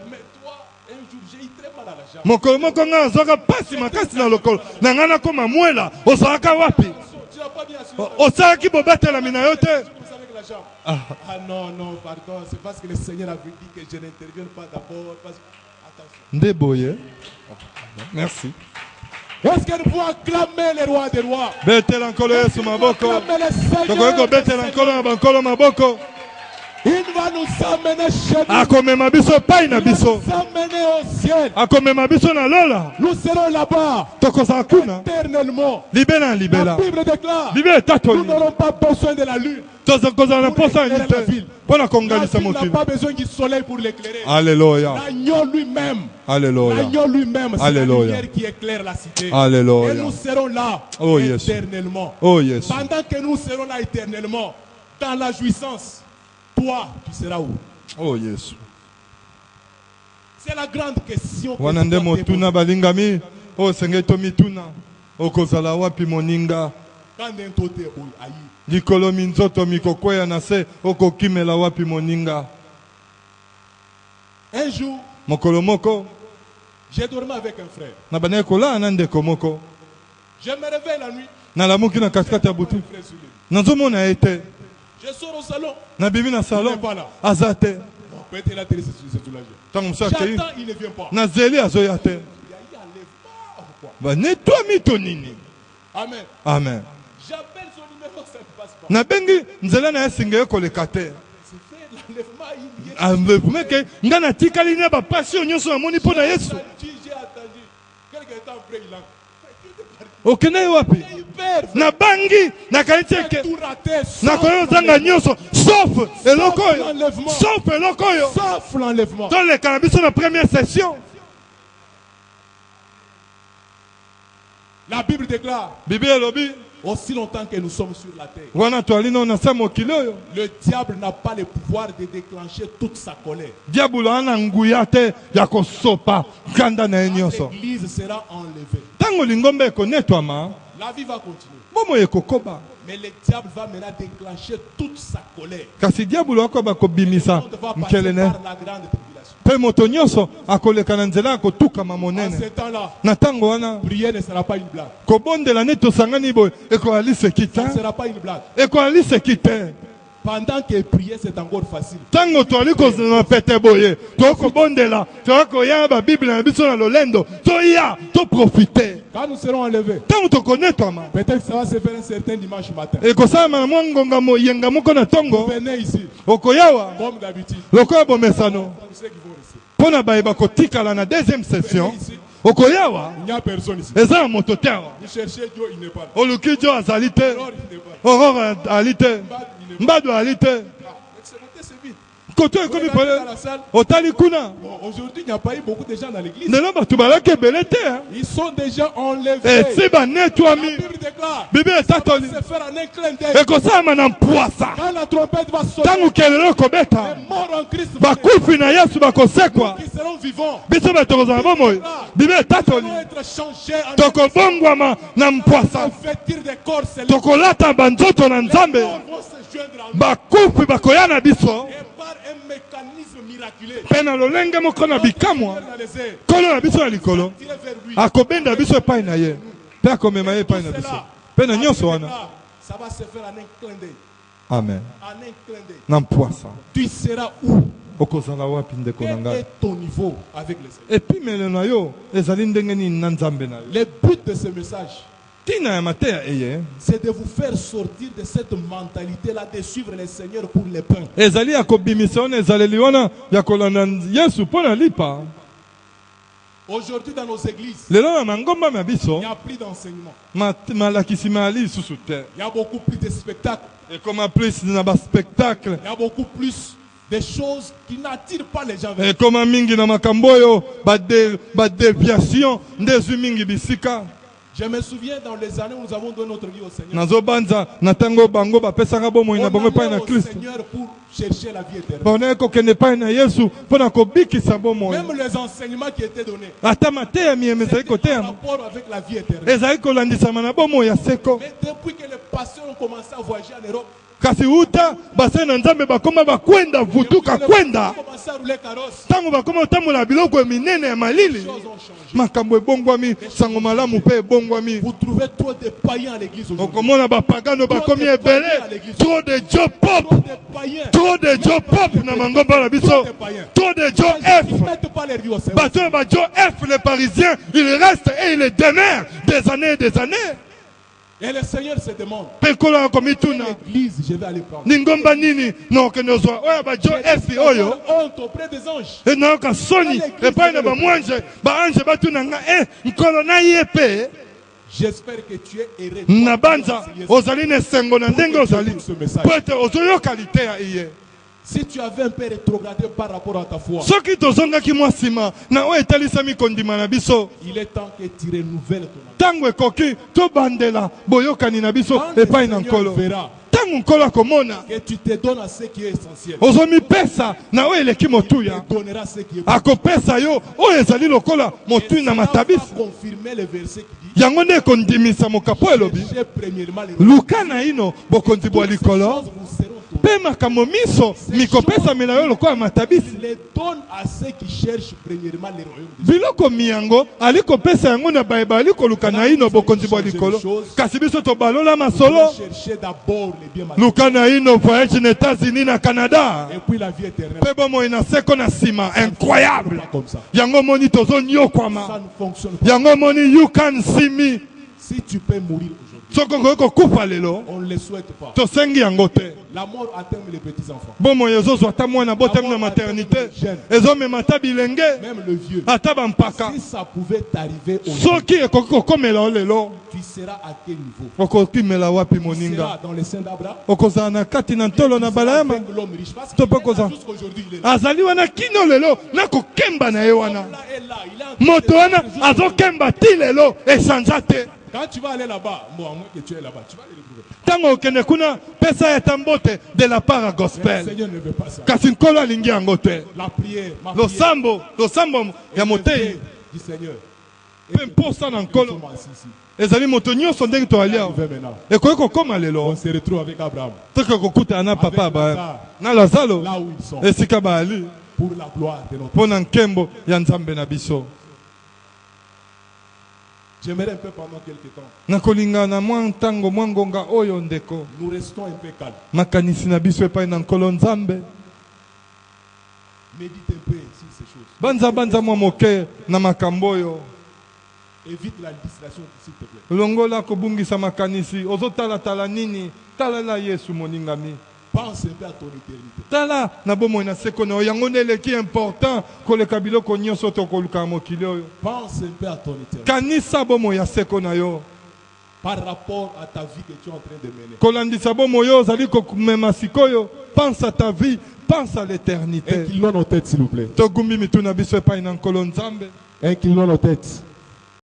toi, un jour, j'ai eu très mal à la jambe. mokolo moko ngai azwaka pasi makasi na lokolo na ngai nakoma mwela ozalaka wapi Tu n'as pas bien assuré. osalaki bobatelami na yo te Avec la jambe. Ah non, non, pardon. C'est parce que le Seigneur avait dit que je n'intervienne pas d'abord. Attention. nde boye merci Est-ce que nous pouvons acclamer les rois des rois? betela nkolo yesu maboko Acclamer les seigneurs tokoki des kobetela nkolo seigneurs. na bankolo maboko Il va nous amener chez nous. akomema biso epai na Il va biso nous amener au ciel. akomema biso na lola Nous serons là-bas tokozala kuna éternellement. libela na La libela Bible déclare, bible nous etatoli n'aurons pas besoin de la lune. kozala na Pour mposa éclairer yani la te ville. mpo na La kongalisa ville n'a mokili pas besoin du soleil pour l'éclairer. alleluya L'agneau lui-même. alleluya L'agneau lui-même, c'est la Alléluia. lumière qui éclaire la cité. Alléluia. Et nous serons là Oh, yes. éternellement. oh yesu Pendant que nous serons là éternellement, dans la jouissance, toi, tu seras où? oh yesu C'est la grande question. que wana tu nde dois te motuna poser. balingami oyo osengeli tomituna okozala wapi moninga Quand un côté, oui, aïe. likolo minzoto mikokweya na se okokimela wapi moninga Un jour, mokolo moko j'ai dormi avec un frère. na bandaki kolala na ndeko moko Je me réveille la nuit. nalamuki na katikati ya butu Un frère sur lui. nazomona ye te Je sors au salon. nabimi na Il salon n'est pas là. aza te Bon, peut-être la télé, c'est soulagé. ntango mosu akei J'attends, il ne vient pas. nazeli azoya te Il y a eu enlèvement ou quoi? banetwami to nini Amen. amen J'appelle son numéro, ça ne passe pas. nabengi nzela na ye singa ye koleka te C'est fait l'enlèvement, il vient. avumeke ngai natikali na bapasi oyo nyonso namoni mpo na yesu J'ai attendu. Quelques temps après, il a. okende ye wapi Il perd. nabangi nakanisi J'ai eke tout raté. nakoki ozanga nyonso sauf eloko oyo l'enlèvement. sauf eloko oyo Sauf l'enlèvement. toleka na biso na première session La Bible déclare, bible elobi aussi longtemps que nous sommes sur la terre, wana toali nao na se mokili oyo le diable n'a pas le pouvoir de déclencher toute sa colère. diabolo ana nguya te ya kosopa kanda na ye nyonso L'église sera enlevée. ntango lingomba ekonetwama La vie va continuer. bomoi ekokoba Mais le diable va maintenant déclencher toute sa colère. kasi diabolo akoba kobimisa On va passer nkelene par la grande tribulation. mpe moto nyonso akoleka na nzela ya kotukama En monene ce temps-là, na ntango wana prier ne sera pas une blague. kobondela neti tosangani boye ekoaliseki te Ce ne sera pas une blague. ekoaliseki te Pendant qu'il priait, c'est encore facile. Tango toali kozana pete boye. Toko bondela. Toko ya ba Bible na biso na lolendo. Toya, to profiter. Quand nous serons enlevés, Tango to connaître toi man. peut-être que ça va se faire un certain dimanche matin. Et kosa ma mwangonga mo yenga moko na tongo. Venez ici, Okoyawa. comme d'habitude. Lokoya bomesano. Tous ceux qui vont rester. Pona baeba kotikala na deuxième session. Venez ici. Okoyawa. Il n'y a personne ici. Eza moto terre. Vous cherchez Dieu, il n'est pas là. Oluki jo azalite. Alors, il n'est pas là. Aurore alite. Mbad, il n'est pas là. Mbado alite. C'est vite. Koto Vous ekomi regardez pole. dans la salle. Otali kuna. Bon, aujourd'hui, il n'y a pas eu beaucoup de gens dans l'église. Nelo batu balaki ebele te. Ils sont déjà enlevés. Esi banetwami. La Bible déclare. Bibi Ça va etatoli. se faire en un clin d'œil. Ekosama na mpwasa. Quand la trompette va sonner, Tangu kelelo kobeta. les morts en Christ vont Bakufi na Yesu bakosekwa. qui seront vivants. Biso bato kozala bomoi. Bibi etatoli. Vont être changés en Tokobongwama na mpwasa. vêtir des corps célestes. Tokolata banzoto na Les Nzambe. morts vont se joindre à nous. Bakufi bakoya na biso. Et par un mécanisme miraculeux, Mpe na lolenge moko na bikamwa. dans les airs, Kolo na biso na likolo. tirez vers lui. Akobenda biso epai na ye. Mpe akomema ye epai na biso. Mpe na nyonso wana. Ça va se faire en un clin d'œil. Amen. En un clin d'œil. Na mpwasa. Tu seras où? Okozala wapi ndeko na Quel ngai? est ton niveau avec le Seigneur? Epimelo na yo ezali ndenge nini na Nzambe na yo. Le but de ce message, Tina ya mateya eye c'est de vous faire sortir de cette mentalité-là de suivre le Seigneur pour les pains. ezali ya kobimisa wana ezaleli wana ya kolanda Yesu mpo na lipa. Aujourd'hui, dans nos églises, Lelo na mangomba ma il biso n'y a plus d'enseignement. malakisi mali lisusu te. Il y a beaucoup plus de spectacles. Ekoma plus na baspectacle. Il y a beaucoup plus de choses qui n'attirent pas les gens vers nous. Ekoma mingi na makambo oyo badeviation ndezwi mingi bisika. Je me souviens dans les années où nous avons donné notre vie au Seigneur. Nazobanza na tango bango bapesaka bomoi na On bango epai allait na au Kristo. Seigneur pour chercher la vie éternelle. Bone kokende epai na Yesu mpo na kobikisa bomoi. Même les enseignements qui étaient donnés, Ata mateya miyeme ezali c'était en koteya rapport avec la vie éternelle. ezali kolandisama na bomoi ya seko. Mais depuis que les pasteurs ont commencé à voyager en Europe, Kasi uta base na Nzambe bakoma bakwenda vutuka kwenda. ont commencé à rouler carrosse, Tango bakoma otambola biloko minene ya malili. les choses ont changé. Makambo ebongwami sango malamu mpe ebongwami. Vous trouvez trop de païens à l'église aujourd'hui. Okomona bapagano bakomi ebele. Trop de job Trop pop. de païens. Trop de job pop na mangomba na biso. Trop de job Ils F. ne mettent pas leur vie au Seigneur. Bateau ba job F les Parisiens, ils restent et ils demeurent des années et des années. Et le Seigneur se demande, Pekola komituna. l'église, je vais aller prendre. Ningomba nini no kenozwa oya ba job F oyo. Honte auprès des anges. E nayoka soni epai na bamwanje baange batuna nga nkolo na ye mpe J'espère que tu es erré. na banza ozali na esengo na ndenge ozali Ce message. po ete ozoyoka liteya iye. Si tu avais un peu rétrogradé par rapport à ta foi, soki tozongaki mwa nsima na oyo etalisami kondima na biso il est temps que tu renouvelles ton âme. ntango ekoki tobandela boyokani na biso Quand le epai na Seigneur nkolo verra ntango nkolo akomona que tu te donnes à ce qui est essentiel, ozomipesa na oyo eleki motuya il donnera ce qui est bon. akopesa yo oyo ezali lokola Et motuyi na cela va matabisi confirmer le verset qui dit, yango nde ekondimisa mokapo elobi cherchez premièrement les luka na ino bokonzi bwa likolo choses vous seront données. mpe makambo miso mikopesamela yo lokola matabisi. Il les donne à ceux qui cherchent premièrement les royaumes de Dieu. biloko miyango ali kopesa yango na bayeba ali koluka na ino bokonzi bwa likolo kasi biso tobalola masolo Cherchez d'abord les biens matériels luka na ino voyage na États-Unis na Canada et puis la vie éternelle. mpe bomoi na seko na nsima incroyable Pas comme ça. yango moni Ça tozonyokwama ne fonctionne pas. yango moni you can see me Si tu peux mourir aujourd'hui, soki okoki kokufa lelo on ne le souhaite pas. tosengi yango te. La mort atteint les petits-enfants, bomoi ezozwa ata mwana botemi na maternité ezomema ata bilenge même le vieux. ata bampaka. Si ça pouvait t'arriver aujourd'hui, soki ekoki kokomela yo lelo tu seras à quel niveau? okokimela wapi Tu moninga seras dans les seins d'Abraham? okozala na kati na ntolo na balayama Avec l'homme riche. Parce To qu'il est pe koza. là jusqu'aujourd'hui, il est là. azali wana kino lelo nakokemba na ye wana Là et là, il est en train de moto wana faire jusqu'aujourd'hui. azokemba ti lelo echangea te. Quand tu vas aller là-bas, bon, à moins que tu es là-bas, tu vas aller le trouver. ntango okende kuna pesa eta mbote de la part ya Le gospel Seigneur ne veut pas ça. kasi nkolo alingi yango te. La prière, ma prière, losambo ya le motei prière du Seigneur. mpe mposa na Nous nkolo sommes assis ici. ezali moto nyonso ndenge toali awa Arrivé maintenant. ekoki kokóma On lelo se retrouve avec Abraham, toki kokutana na papa Avec Abraham Lazare. na lazalo là où ils sont, esika baali pour la gloire de notre mpo na nkembo ya nzambe na biso. J'aimerais un peu pendant quelques temps. nakolingana mwa ntango mwa ngonga oyo ndeko Nous restons un peu calmes. makanisi na biso epai na nkolo nzambe Médite un peu sur ces choses. banza mwa moke na makambo oyo Évite la distraction, s'il te plaît. longola kobungisa makanisi ozotalatala nini talela yesu moningami Pense un peu à ton éternité. tala na bomoi na seko na yo yango nde eleki important koleka biloko nyonso tokoluka mokili oyo Pense un peu à ton éternité. kanisa bomoi ya seko na yo Par rapport à ta vie que tu es en train de mener. kolandisa bomoi oyo ozali komema sikoyo pense à ta vie pense à l'éternité Inclinons nos têtes, s'il vous plaît. togumbi mituna biso epai na nkolo nzambe Inclinons nos têtes.